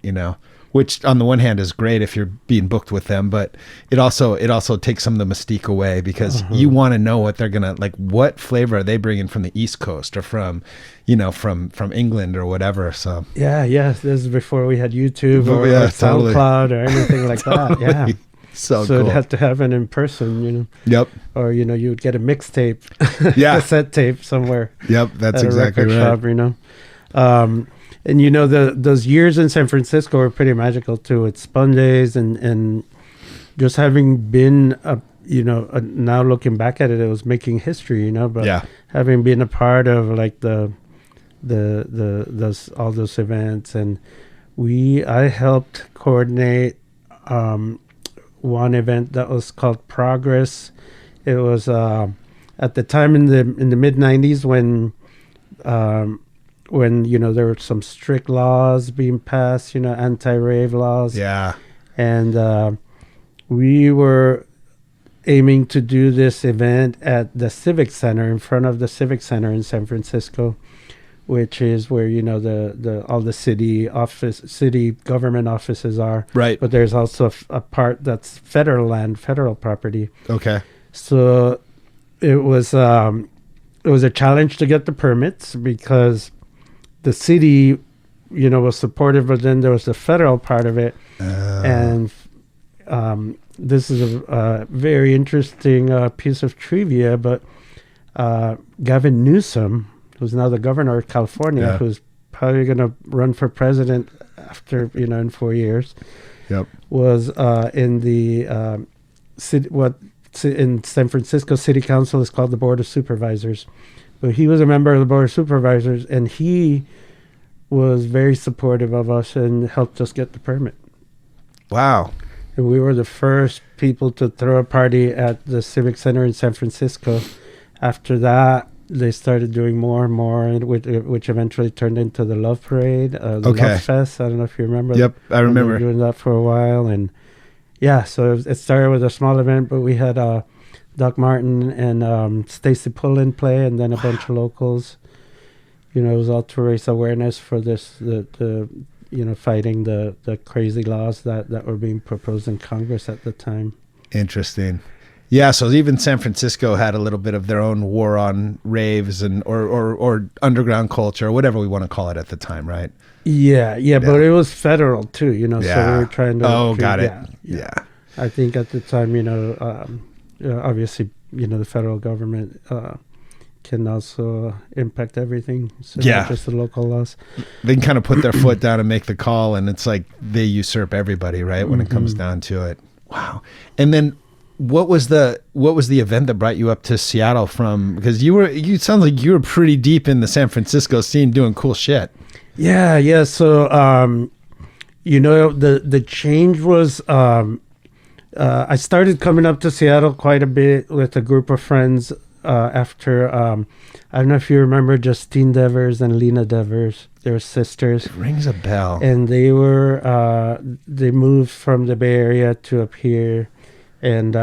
which on the one hand is great if you're being booked with them, but it also takes some of the mystique away, because you want to know what they're gonna, like, what flavor are they bringing from the East Coast or from, you know, from England or whatever. So this is before we had YouTube or totally. SoundCloud or anything like that. Yeah. So cool. It had to happen in person, you know. Yep. Or, you know, you would get a mixtape, cassette tape somewhere. Yep, that's at exactly a record right. shop, you know. And you know, those years in San Francisco were pretty magical too. With Spun Days and just having been now looking back at it, it was making history, you know. But having been a part of like those all those events, and I helped coordinate one event that was called Progress. It was at the time in the mid '90s when you know there were some strict laws being passed, you know, anti-rave laws. Yeah. And we were aiming to do this event at the Civic Center, in front of the Civic Center in San Francisco, which is where, you know, all the city government offices are. Right. But there's also a part that's federal land, federal property. Okay. So it was a challenge to get the permits, because the city, you know, was supportive, but then there was the federal part of it. And this is a very interesting piece of trivia, but Gavin Newsom, who's now the governor of California, who's probably going to run for president after, you know, in 4 years, was in the city, in San Francisco City Council is called the Board of Supervisors. But he was a member of the Board of Supervisors, and he was very supportive of us and helped us get the permit. Wow. And we were the first people to throw a party at the Civic Center in San Francisco. After that, they started doing more and more, which eventually turned into the Love Parade, the Love Fest. I don't know if you remember. Yep, I remember doing that for a while. And yeah, so it started with a small event, but we had Doc Martin and Stacy Pullen play, and then a bunch of locals. You know, it was all to raise awareness for this, the you know, fighting the crazy laws that were being proposed in Congress at the time. Interesting. Yeah, so even San Francisco had a little bit of their own war on raves and or underground culture, or whatever we want to call it at the time, right? Yeah, but it was federal too, you know. So we were trying to. Oh, got it. Yeah. I think at the time, you know, obviously, you know, the federal government can also impact everything. So not just the local laws. They can kind of put their foot down and make the call, and it's like they usurp everybody, right? When it comes down to it. Wow. And then what was the event that brought you up to Seattle from? Because you sound like you were pretty deep in the San Francisco scene doing cool shit. Yeah. So, you know, the change was, I started coming up to Seattle quite a bit with a group of friends after, I don't know if you remember Justine Devers and Lena Devers. They were sisters. It rings a bell. And they moved from the Bay Area to up here. And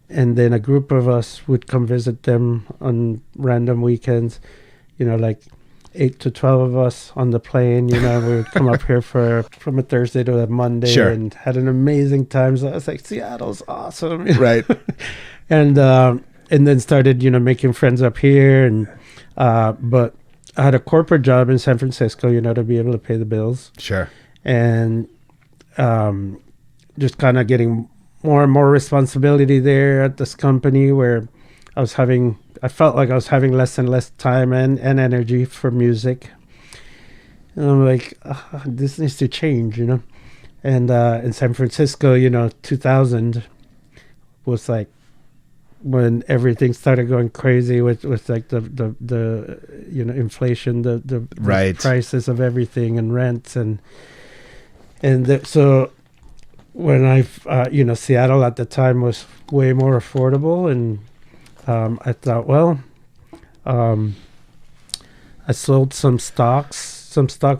then a group of us would come visit them on random weekends, you know, like 8 to 12 of us on the plane, you know. We would come up here from a Thursday to a Monday and had an amazing time. So I was like, Seattle's awesome. Right. And then started, you know, making friends up here. And but I had a corporate job in San Francisco, you know, to be able to pay the bills. Sure. And just kind of getting more and more responsibility there at this company, where I felt like I was having less and less time and energy for music. And I'm like, this needs to change, you know. And in San Francisco, you know, 2000 was like when everything started going crazy with like the you know, inflation, the prices of everything and rents and so when you know, Seattle at the time was way more affordable, and I thought, well, I sold some stock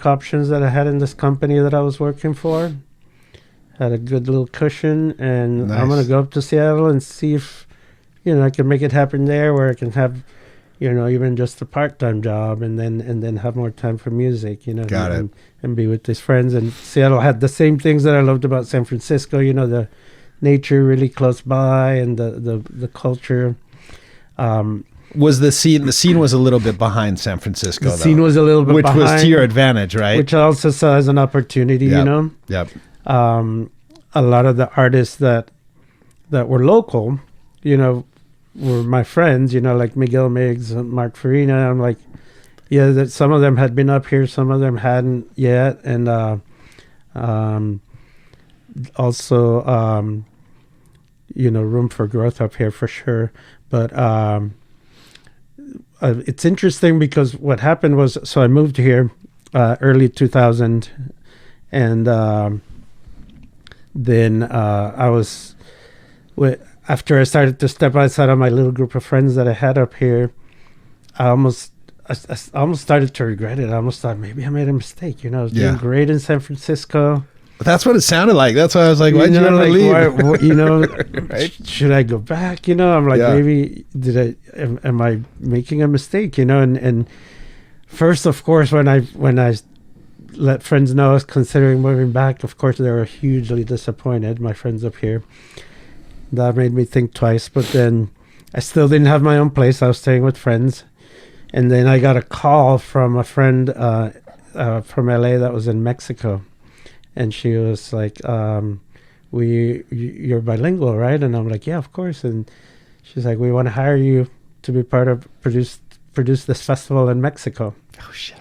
options that I had in this company that I was working for. Had a good little cushion, and I'm going to go up to Seattle and see if, you know, I can make it happen there, where I can have, even just a part-time job, and then have more time for music, Got it. and be with his friends. And Seattle had the same things that I loved about San Francisco, the nature really close by, and the culture. Was the scene was a little bit behind San Francisco, The scene was a little bit which behind, was to your advantage, right? which I also saw as an opportunity, Yep. A lot of the artists that were local, were my friends, like Miguel Miggs and Mark Farina. I'm like, that some of them had been up here, some of them hadn't yet. And also, room for growth up here for sure. But it's interesting because what happened was, so I moved here early 2000, and then I was, after I started to step outside of my little group of friends that I had up here, I almost started to regret it. I almost thought maybe I made a mistake. I was doing great in San Francisco. That's what it sounded like. That's why I was like, why'd you ever leave? Right? Should I go back? I'm like, maybe am I making a mistake? And first, of course, when I let friends know I was considering moving back, of course, they were hugely disappointed, my friends up here. That made me think twice, but then I still didn't have my own place. I was staying with friends. And then I got a call from a friend from LA that was in Mexico. And she was like, you're bilingual, right? And I'm like, yeah, of course. And she's like, we want to hire you to be part of produce this festival in Mexico. Oh, shit.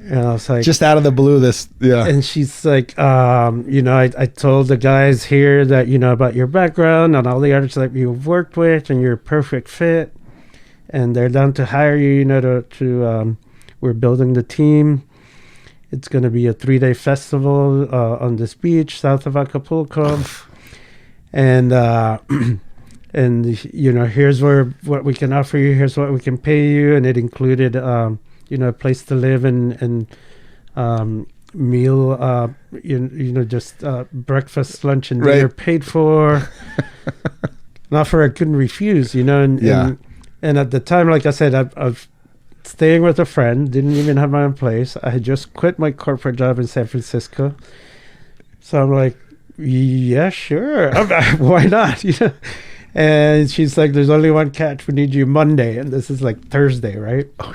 And I was like, just out of the blue, And she's like, I told the guys here that, about your background and all the artists that you've worked with, and you're a perfect fit. And they're down to hire you, we're building the team. It's going to be a 3-day festival on this beach south of Acapulco. And, here's what we can offer you. Here's what we can pay you. And it included, a place to live and meal, just breakfast, lunch, and dinner paid for. An offer I couldn't refuse, and at the time, like I said, I was staying with a friend, didn't even have my own place. I had just quit my corporate job in San Francisco. So I'm like, yeah, sure. Why not? And she's like, there's only one catch. We need you Monday. And this is like Thursday, right? Oh,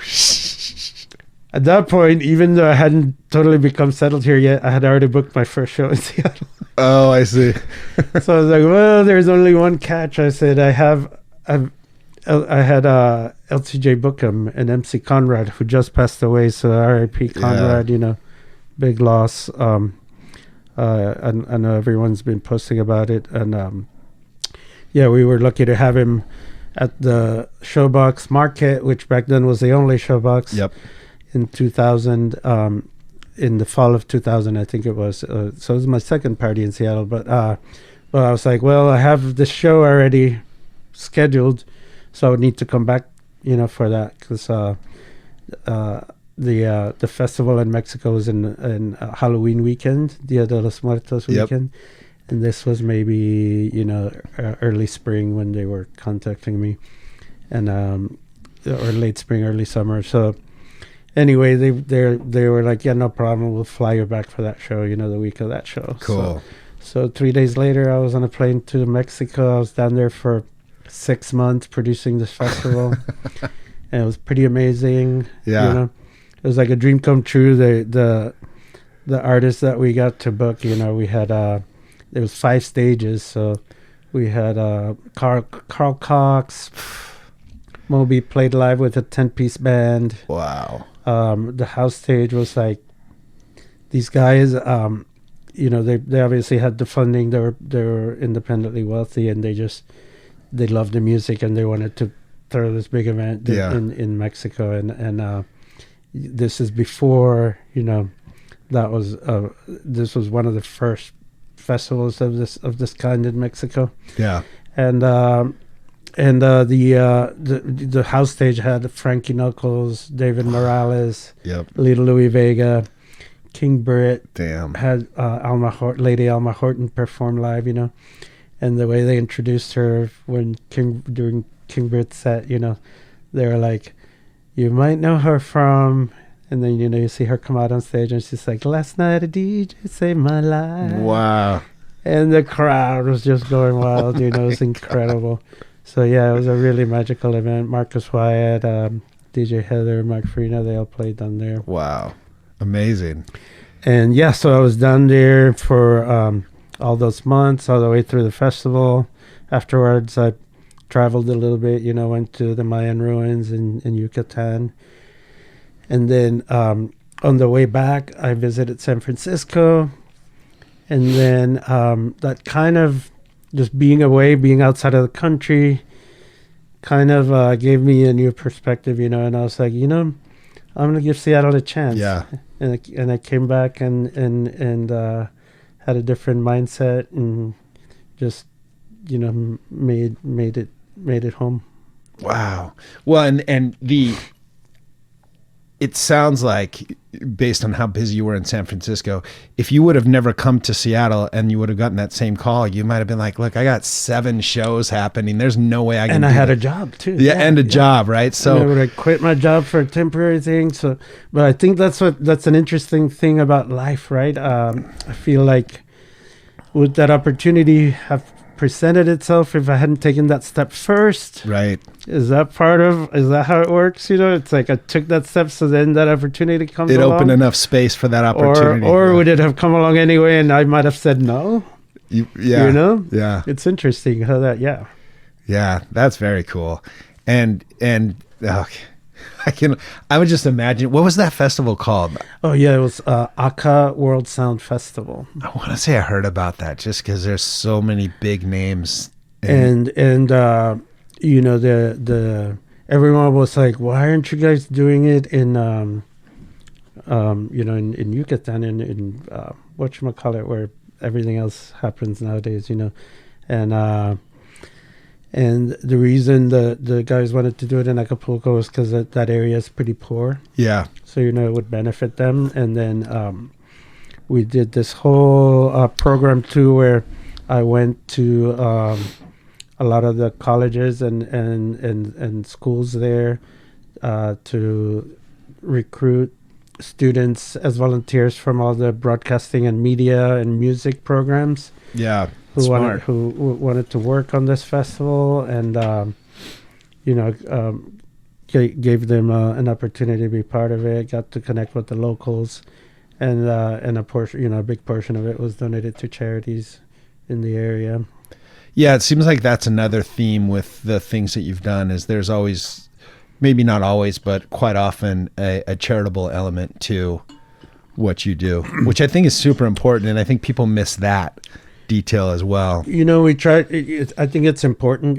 At that point, even though I hadn't totally become settled here yet, I had already booked my first show in Seattle. Oh, I see. So I was like, well, there's only one catch. I said, I had LCJ Bookham and MC Conrad, who just passed away. So R.I.P. Conrad, big loss. I know everyone's been posting about it. And we were lucky to have him at the Showbox Market, which back then was the only Showbox. Yep. In 2000, in the fall of 2000, I think it was. So it was my second party in Seattle. But I was like, well, I have this show already scheduled, so I would need to come back, for that, because the festival in Mexico was in Halloween weekend, Dia de los Muertos weekend, and this was maybe early spring when they were contacting me, and or late spring, early summer. So anyway, they were like, yeah, no problem, we'll fly you back for that show, the week of that show. Cool. So 3 days later, I was on a plane to Mexico. I was down there for 6 months producing this festival, and it was pretty amazing. It was like a dream come true. The artists that we got to book, we had there was 5 stages, so we had Carl Cox. Moby played live with a 10-piece band. Wow. The house stage was like, these guys, they obviously had the funding. They were independently wealthy, and they loved the music, and they wanted to throw this big event in Mexico. And this is before, that was this was one of the first festivals of this kind in Mexico. Yeah. And the house stage had Frankie Knuckles, David Morales, Little Louis Vega, King Britt. Damn. Had Lady Alma Horton perform live, and the way they introduced her during King Britt's set, they were like, you might know her from, and then, you see her come out on stage and she's like, last night a DJ saved my life. Wow. And the crowd was just going wild, it was incredible. So yeah, it was a really magical event. Marcus Wyatt, DJ Heather, Mark Farina, they all played down there. Wow. Amazing. And yeah, so I was down there for all those months, all the way through the festival. Afterwards, I traveled a little bit, went to the Mayan ruins in Yucatan. And then on the way back, I visited San Francisco. And then that kind of just being away, being outside of the country, kind of gave me a new perspective, and I was like, I'm going to give Seattle a chance. Yeah. And I came back and had a different mindset and just, made it home. Wow. Well, and it sounds like, based on how busy you were in San Francisco, if you would have never come to Seattle and you would have gotten that same call, you might have been like, look, I got 7 shows happening. There's no way I can. And I had a job too. Yeah, and a job, right? So and I would have quit my job for a temporary thing. So, but I think that's an interesting thing about life, right? I feel like would that opportunity have presented itself if I hadn't taken that step first? Right. Is that how it works? It's like I took that step, so then that opportunity comes along. It opened enough space for that opportunity. Or would it have come along anyway and I might have said no? Yeah. Yeah. It's interesting how that, yeah. Yeah, that's very cool. And I would just imagine, what was that festival called? Oh yeah, it was Aka World Sound Festival. I want to say I heard about that just because there's so many big names. And the everyone was like, why aren't you guys doing it in in Yucatan in whatchamacallit, where everything else happens nowadays, and the reason the guys wanted to do it in Acapulco was because that area is pretty poor. Yeah. So, it would benefit them. And then we did this whole program too, where I went to a lot of the colleges and schools there to recruit students as volunteers from all the broadcasting and media and music programs. Yeah. Who wanted to work on this festival, and gave them an opportunity to be part of it. Got to connect with the locals, and a portion, a big portion of it was donated to charities in the area. Yeah, it seems like that's another theme with the things that you've done. Is there's always, maybe not always, but quite often a charitable element to what you do, which I think is super important, and I think people miss that detail as well. We try. I think it's important,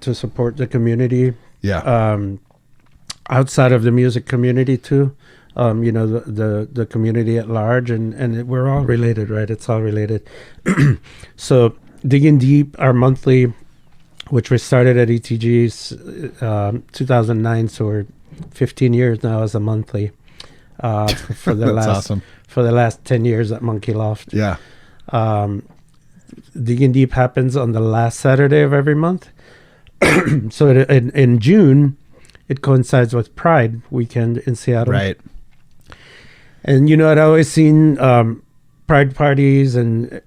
to support the community. Yeah. Outside of the music community too, the community at large, and we're all related, right? It's all related. So Digging Deep, our monthly, which we started at ETG's 2009, so we're 15 years now as a monthly. For the That's last awesome. For the last 10 years at Monkey Loft. Yeah. Digging Deep happens on the last Saturday of every month. So in June, it coincides with Pride weekend in Seattle. Right. And, I'd always seen Pride parties and,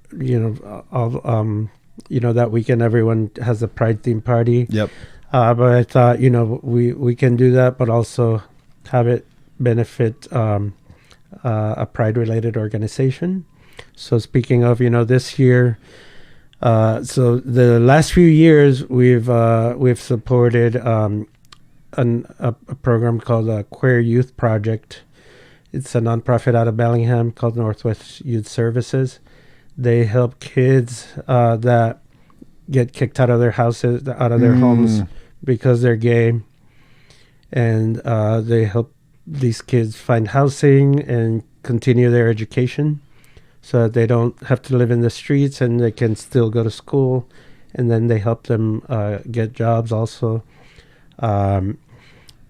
that weekend everyone has a Pride themed party. Yep. But I thought, we can do that, but also have it benefit a Pride related organization. So speaking of, this year, so the last few years we've supported a program called the Queer Youth Project. It's a nonprofit out of Bellingham called Northwest Youth Services. They help kids that get kicked out of their houses, out of their homes because they're gay, and they help these kids find housing and continue their education, so that they don't have to live in the streets and they can still go to school. And then they help them get jobs also.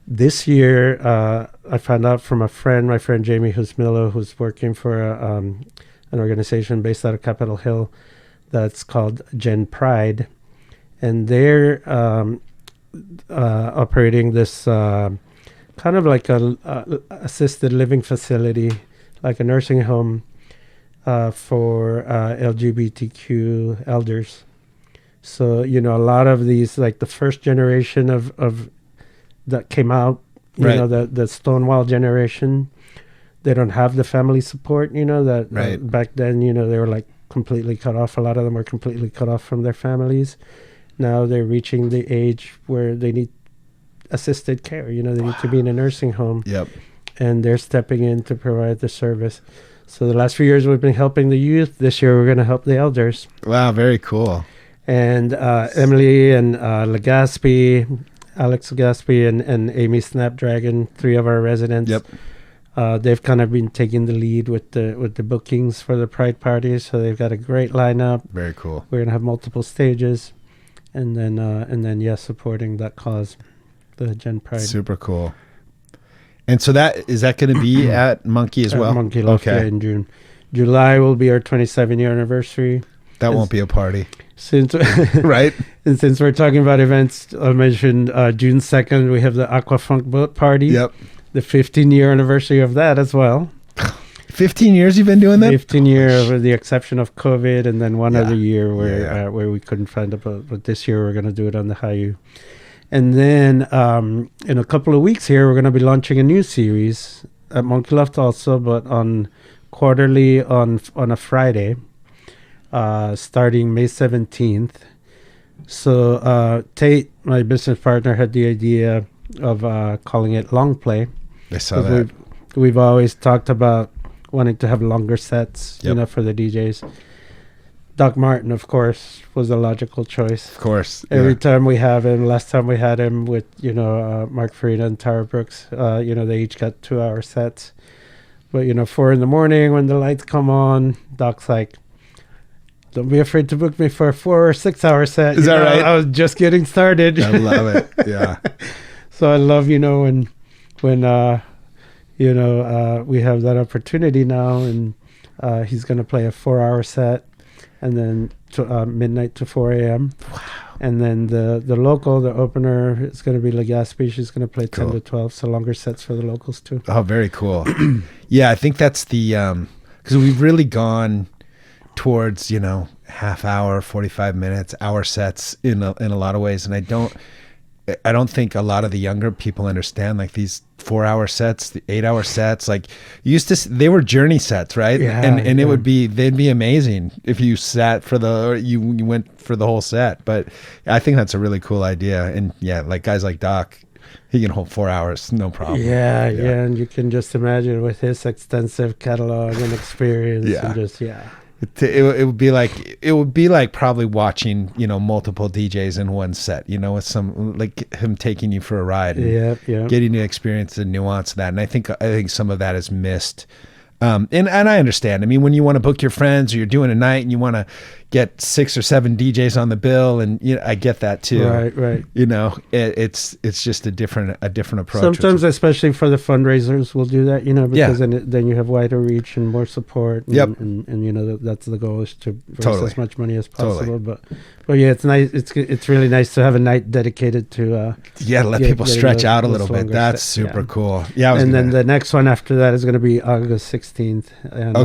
This year, I found out from my friend Jamie Husmillo, who's working for an organization based out of Capitol Hill that's called Gen Pride. And they're operating this kind of like a assisted living facility, like a nursing home for LGBTQ elders. So, you know, a lot of these, like the first generation of that came out, you Right. know, the Stonewall generation, they don't have the family support, you know, that Right. back then, you know, they were like completely cut off. A lot of them were completely cut off from their families. Now they're reaching the age where they need assisted care. You know, they need to be in a nursing home. Yep. And they're stepping in to provide the service. So the last few years we've been helping the youth. This year we're going to help the elders. Wow, very cool. And Emily and Legaspi, Alex Legaspi and Amy Snapdragon, 3 of our residents. Yep. They've kind of been taking the lead with the bookings for the Pride parties. So they've got a great lineup. Very cool. We're going to have multiple stages. And then yes, supporting that cause, the Gen Pride. Super cool. And so is that going to be at Monkey as well? Monkey Loft, yeah, in June. July will be our 27-year anniversary. That won't be a party. Since Right? And since we're talking about events, I mentioned June 2nd, we have the Aquafunk Boat Party. Yep. The 15-year anniversary of that as well. 15 years you've been doing that? 15 years with the exception of COVID, and then one Yeah. other year where we couldn't find a boat. But this year we're going to do it on the Hayu. And then in a couple of weeks here, we're going to be launching a new series at Monkey Loft also, but on quarterly on a Friday, starting May 17th. So Tate, my business partner, had the idea of calling it Long Play. I saw that. We've always talked about wanting to have longer sets, Yep. you know, for the DJs. Doc Martin, of course, was a logical choice. Of course. Every time we have him, last time we had him with, you know, Mark Farina and Tara Brooks, you know, they each got 2-hour sets. But, you know, 4 a.m. when the lights come on, Doc's like, don't be afraid to book me for a 4 or 6-hour set. Is You that know, right? I was just getting started. I love it. Yeah. So I love, you know, when you know, we have that opportunity now, and he's going to play a 4-hour set, and then to, midnight to 4 a.m. Wow. And then the local, the opener, is going to be Legaspi. She's going to play 10 Cool. to 12, so longer sets for the locals too. Oh, very cool. Yeah, I think that's the because we've really gone towards, you know, half hour, 45 minutes, hour sets in a lot of ways, and I don't think a lot of the younger people understand like these 4-hour sets, the 8-hour sets. Like they were journey sets, right? Yeah, and yeah. they'd be amazing if you sat for you went for the whole set. But I think that's a really cool idea. And yeah, like guys like Doc, he can hold 4 hours, no problem. Yeah, and you can just imagine with his extensive catalog and experience, and just It would be like probably watching, you know, multiple DJs in one set, you know, with some like him taking you for a ride, and getting to experience the nuance of that. And I think some of that is missed. And I understand. I mean, when you want to book your friends or you're doing a night and you want to get 6 or 7 DJs on the bill, and you know, I get that too. Right. You know, it's just a different approach. Sometimes, especially for the fundraisers, we'll do that, you know, because then you have wider reach and more support. And, and you know, that's the goal, is to raise as much money as possible. But yeah, it's nice. It's really nice to have a night dedicated to let people stretch out a little bit. That's super cool. Yeah. And then the next one after that is going to be August 16th. And,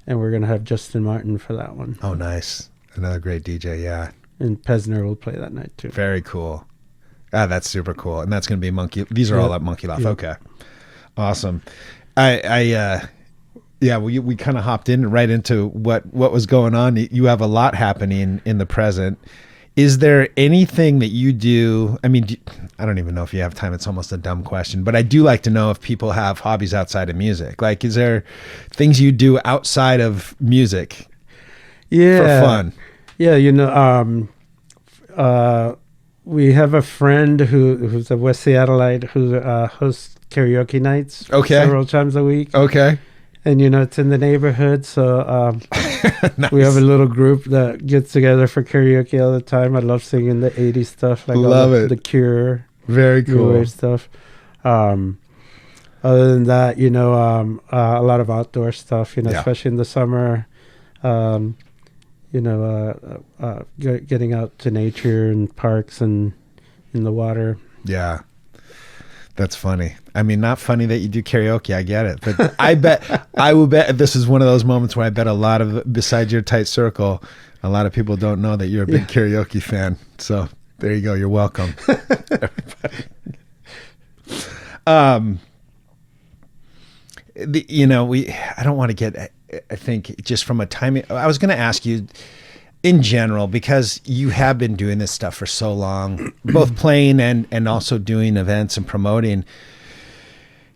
and we're going to have Justin Martin for that one. Oh, nice. Another great DJ, yeah. And Pesner will play that night, too. Very cool. That's super cool. And that's going to be Monkey. These are all at Monkey Loft. Okay. Awesome. We kind of hopped right into what was going on. You have a lot happening in the present. Is there anything that you do? I mean, I don't even know if you have time. It's almost a dumb question, but I do like to know if people have hobbies outside of music. Like, is there things you do outside of music? For fun? Yeah, you know, we have a friend who's a West Seattleite who hosts karaoke nights several times a week. Okay. And, you know, it's in the neighborhood, so Nice. We have a little group that gets together for karaoke all the time. I love singing the 80s stuff, like the Cure. Very cool. New wave stuff. Other than that, you know, a lot of outdoor stuff, you know, especially in the summer. You know, getting out to nature and parks and in the water. Yeah. That's funny. I mean, not funny that you do karaoke. I get it. But I will bet this is one of those moments where I bet a lot of, besides your tight circle, a lot of people don't know that you're a big karaoke fan. So there you go. You're welcome. I don't want to get, I think just from a timing, I was going to ask you in general, because you have been doing this stuff for so long, both playing and also doing events and promoting.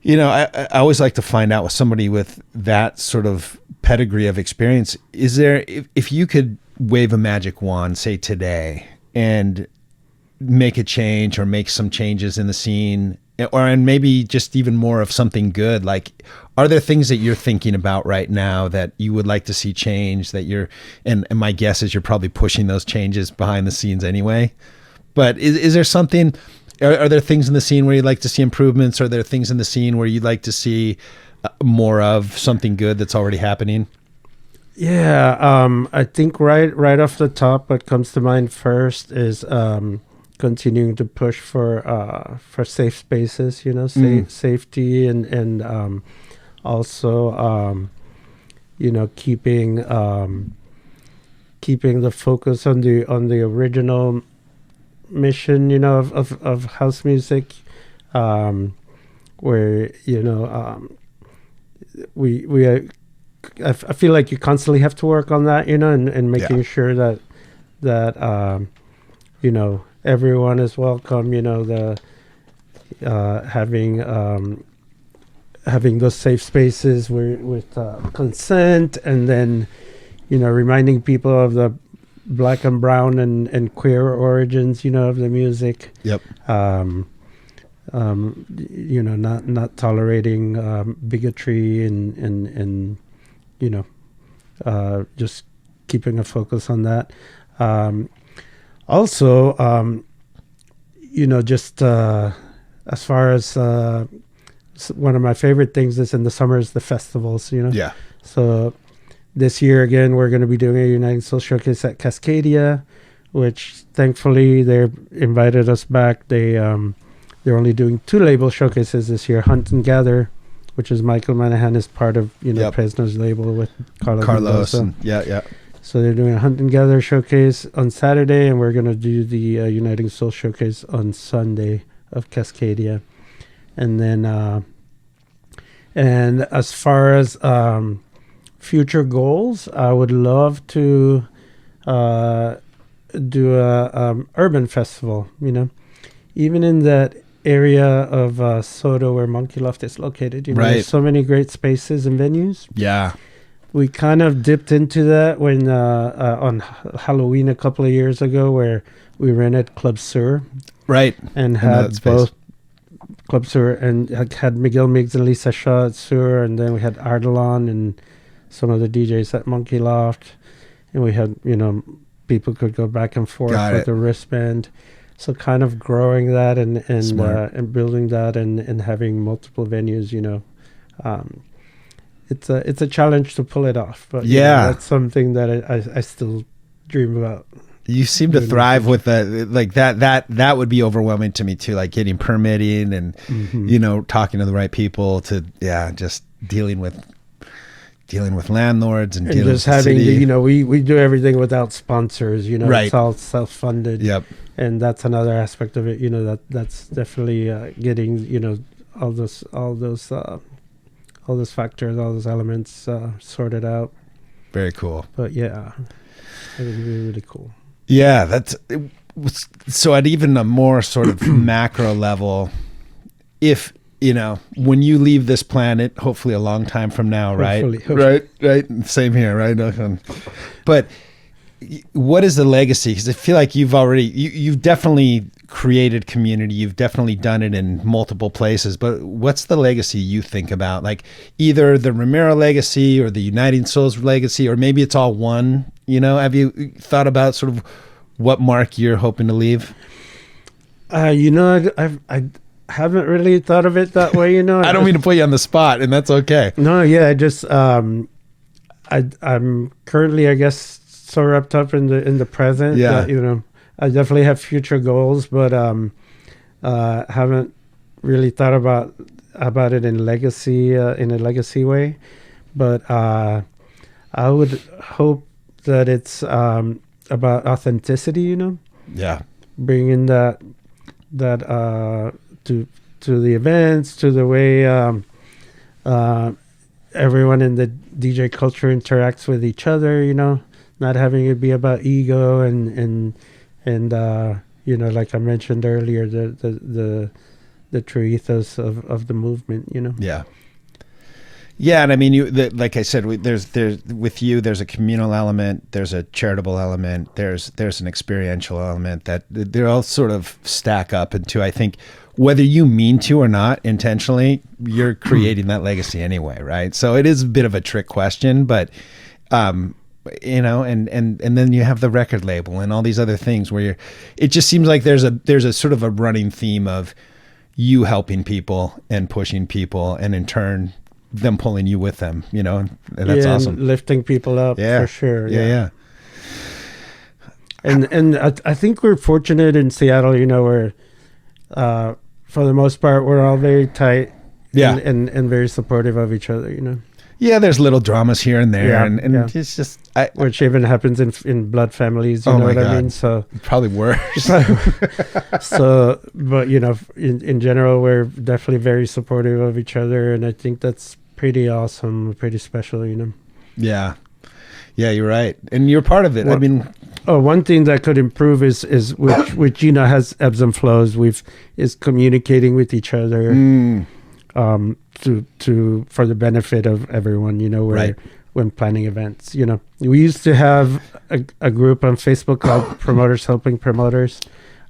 I always like to find out with somebody with that sort of pedigree of experience, is there, if you could wave a magic wand, say today, and make a change or make some changes in the scene, and maybe just even more of something good, like, are there things that you're thinking about right now that you would like to see change, that and my guess is you're probably pushing those changes behind the scenes anyway, but is there something, are there things in the scene where you'd like to see improvements? Are there things in the scene where you'd like to see more of something good that's already happening? Yeah. I think right off the top, what comes to mind first is, continuing to push for safe spaces, safety and also keeping the focus on the original mission, of house music, where I feel like you constantly have to work on that, and making sure that everyone is welcome, having those safe spaces with consent, and then, reminding people of the Black and brown and queer origins, of the music. Yep. Not tolerating bigotry and just keeping a focus on that. Also, as far as one of my favorite things is in the summer is the festivals, Yeah. So this year, again, we're going to be doing a Uniting Souls showcase at Cascadia, which thankfully they invited us back. They're only doing 2 label showcases this year, Hunt and Gather, which is Michael Manahan is part of, Pesno's label with Carlos. Yeah. So they're doing a Hunt and Gather showcase on Saturday, and we're going to do the Uniting Souls showcase on Sunday of Cascadia. And then, and as far as future goals, I would love to do a urban festival, even in that area of Soto where Monkey Loft is located. Right. There's so many great spaces and venues. Yeah. We kind of dipped into that when on Halloween a couple of years ago, where we rented Club Sur. Right. And had both Club Sur and had Miguel Miggs and Lisa Shaw at Sur, and then we had Ardalon and some of the DJs at Monkey Loft, and we had, people could go back and forth with the wristband. So kind of growing that and building that and having multiple venues, it's a challenge to pull it off, but that's something that I still dream about. You seem to thrive with that would be overwhelming to me too, like getting permitting and talking to the right people to just dealing with landlords and dealing just with having the city. We do everything without sponsors, right. It's all self-funded. Yep. And that's another aspect of it, that's definitely getting all those factors, all those elements sorted out. Very cool. But yeah, it would be really cool. Yeah, so at even a more sort of macro level, if when you leave this planet, hopefully a long time from now, right? Hopefully. Right. Same here, right? But what is the legacy? Because I feel like you've definitely created community. You've definitely done it in multiple places. But what's the legacy you think about? Like either the Ramiro legacy or the Uniting Souls legacy, or maybe it's all one. Have you thought about sort of what mark you're hoping to leave? I haven't really thought of it that way. I don't mean to put you on the spot, and that's okay. No, yeah, I just I'm currently, I guess, so wrapped up in the present. Yeah. That, I definitely have future goals, but Haven't really thought about it in a legacy way, but I would hope that it's about authenticity. Yeah. Bringing that to the events, to the way everyone in the DJ culture interacts with each other. Not having it be about ego and like I mentioned earlier, the true ethos of the movement. Yeah. Yeah, and I mean, like I said, there's with you, there's a communal element, there's a charitable element, there's an experiential element that they're all sort of stack up into. I think whether you mean to or not intentionally, you're creating that legacy anyway, right? So it is a bit of a trick question, but and then you have the record label and all these other things where it just seems like there's a sort of a running theme of you helping people and pushing people, and in turn them pulling you with them, and that's awesome. And lifting people up, for sure. Yeah. And I think we're fortunate in Seattle, where for the most part we're all very tight, and very supportive of each other, Yeah, there's little dramas here and there, and it's just which even happens in blood families. You know what I mean? So probably worse. So, but in general, we're definitely very supportive of each other, and I think that's pretty awesome, pretty special. Yeah, you're right, and you're part of it. I mean, one thing that could improve is which has ebbs and flows. Is communicating with each other. To for the benefit of everyone, when planning events. We used to have a group on Facebook called Promoters Helping Promoters.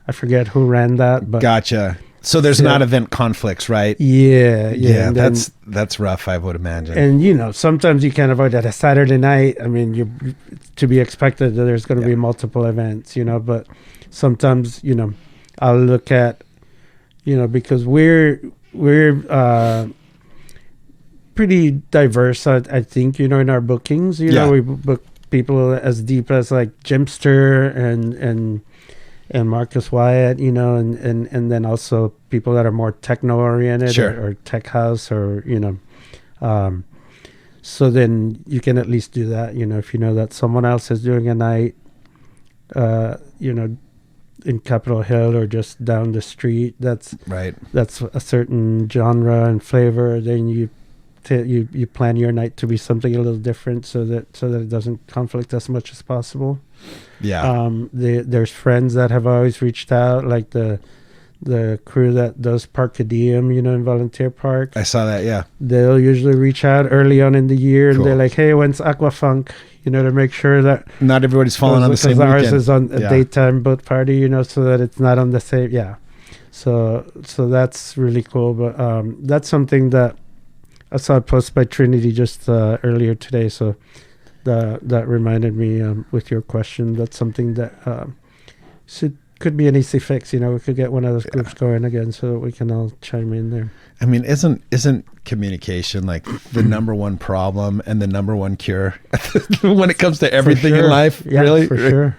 I forget who ran that, but gotcha. So there's not event conflicts, right? Yeah. That's rough, I would imagine. And sometimes you can't avoid that. A Saturday night, I mean, to be expected that there's going to be multiple events, but sometimes I'll look at because we're pretty diverse, I think, in our bookings. We book people as deep as like Jimster and Marcus Wyatt, and then also people that are more techno oriented, or tech house, or so then you can at least do that, if you know that someone else is doing a night in Capitol Hill or just down the street, that's a certain genre and flavor, then you plan your night to be something a little different, so that it doesn't conflict as much as possible. There's friends that have always reached out, like the crew that does Parkadium, in Volunteer Park. I saw that. They'll usually reach out early on in the year, and they're like, hey, when's Aquafunk, to make sure that not everybody's falling on the same weekend. Ours is on a daytime boat party, so that it's not on the same. So that's really cool. But that's something that I saw a post by Trinity just earlier today, so that reminded me with your question. That's something that could be an easy fix. We could get one of those groups going again, so that we can all chime in there. I mean, isn't communication like the number one problem and the number one cure when it comes to everything in life? Yeah, really, for sure.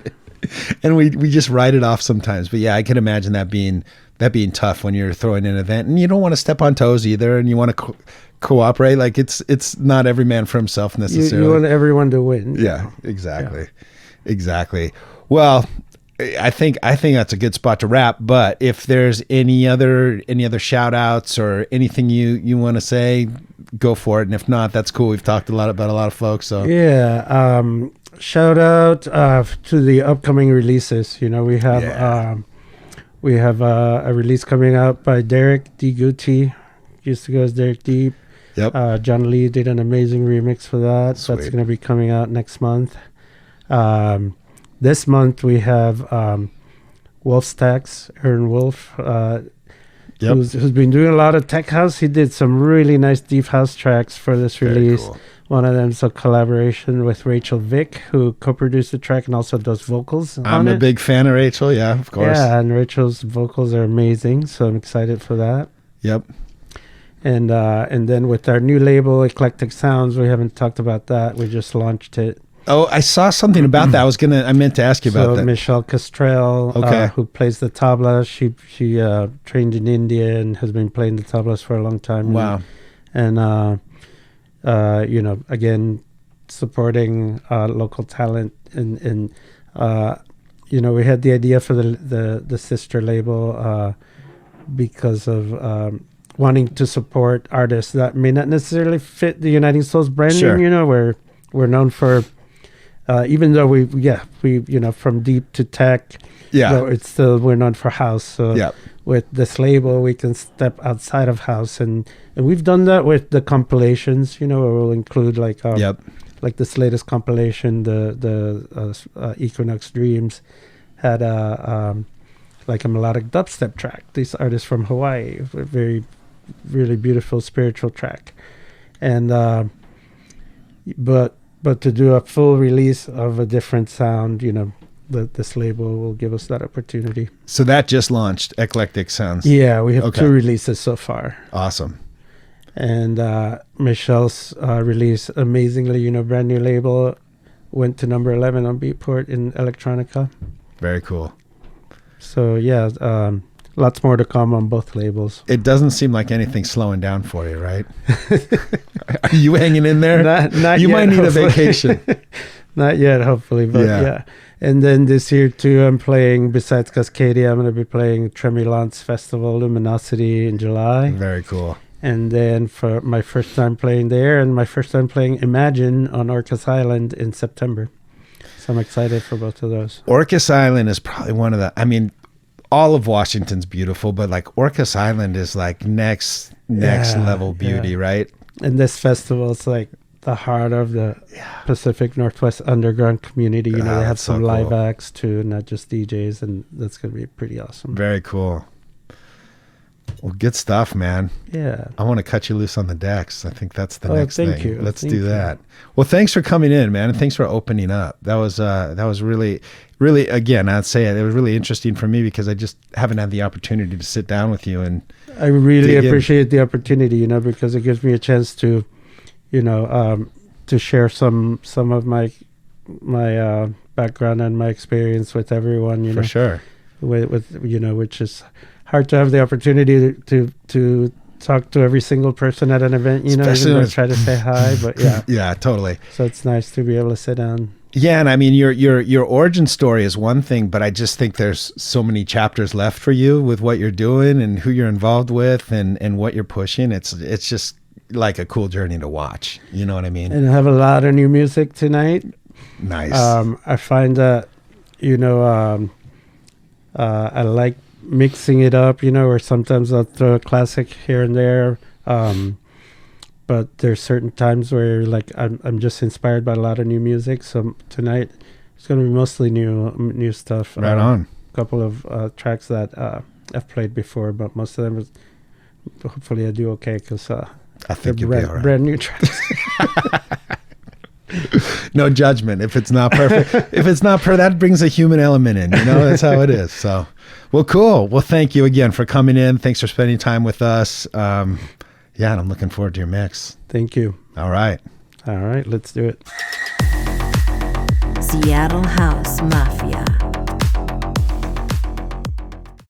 And we just write it off sometimes. But I can imagine that being tough when you're throwing an event, and you don't want to step on toes either, and you want to cooperate. Like it's not every man for himself necessarily. You want everyone to win. Yeah, exactly. Well, I think that's a good spot to wrap. But if there's any other shout outs or anything you want to say, go for it. And if not, that's cool. We've talked about a lot of folks. So shout out to the upcoming releases. We have a release coming out by Derek D. Guti. Used to go as Derek Deep. Yep. John Lee did an amazing remix for that. Sweet. That's going to be coming out next month. This month we have Wolf Stacks, Aaron Wolf, who's been doing a lot of tech house. He did some really nice deep house tracks for this release. Cool. One of them's a collaboration with Rachel Vick, who co-produced the track and also does vocals. I'm a big fan of Rachel. Yeah, of course. Yeah, and Rachel's vocals are amazing, so I'm excited for that. Yep. And then with our new label, Eclectic Sounds, we haven't talked about that. We just launched it. Oh, I saw something about that. I meant to ask you about that. Michelle Castrell, who plays the tabla, she trained in India and has been playing the tablas for a long time. Wow. And again, supporting local talent, and we had the idea for the sister label because of wanting to support artists that may not necessarily fit the Uniting Souls branding. Sure. We're known for, even though we from deep to tech, it's still, we're known for house. So with this label, we can step outside of house, and we've done that with the compilations. Where we'll include like this latest compilation, the Equinox Dreams had like a melodic dubstep track. These artists from Hawaii, a very, really beautiful spiritual track, and but to do a full release of a different sound, this label will give us that opportunity. So that just launched, Eclectic Sounds. Yeah, we have 2 releases so far. Awesome. And Michelle's release, amazingly, brand new label, went to number 11 on Beatport in Electronica. Very cool. So lots more to come on both labels. It doesn't seem like anything's slowing down for you, right? Are you hanging in there? Not you yet, might need hopefully. A vacation. Not yet, hopefully, but yeah. And then this year too, I'm playing, besides Cascadia, I'm going to be playing Tremulance Festival, Luminosity in July. Very cool. And then for my first time playing there, and my first time playing Imagine on Orcas Island in September. So I'm excited for both of those. Orcas Island is probably one of the, all of Washington's beautiful, but like Orcas Island is like next level beauty, right? And this festival is like the heart of the Pacific Northwest underground community. They have some live acts too, not just DJs, and that's going to be pretty awesome. Very cool. Well, good stuff, man. Yeah. I want to cut you loose on the decks. I think that's the next thing. Thank you. Let's do that. Well, thanks for coming in, man, and thanks for opening up. That was really, really, again, I'd say it was really interesting for me because I just haven't had the opportunity to sit down with you. And I really appreciate the opportunity, because it gives me a chance to, to share some of my background and my experience with everyone. For sure. With which is hard to have the opportunity to talk to every single person at an event, Especially even though I try to say hi, but yeah. Yeah, totally. So it's nice to be able to sit down. Yeah, and your origin story is one thing, but I just think there's so many chapters left for you with what you're doing and who you're involved with and what you're pushing. It's just like a cool journey to watch. You know what I mean? And I have a lot of new music tonight. Nice. I find that, I like mixing it up, or sometimes I'll throw a classic here and there. But there's certain times where like I'm just inspired by a lot of new music. So tonight it's going to be mostly new stuff. Right on. A couple of tracks that I've played before, but most of them hopefully I do okay because I think you'll be all right. Brand new tracks. No judgment. If it's not perfect, that brings a human element in, that's how it is. So, well, cool. Well, thank you again for coming in. Thanks for spending time with us. And I'm looking forward to your mix. Thank you. All right. Let's do it. Seattle House Mafia.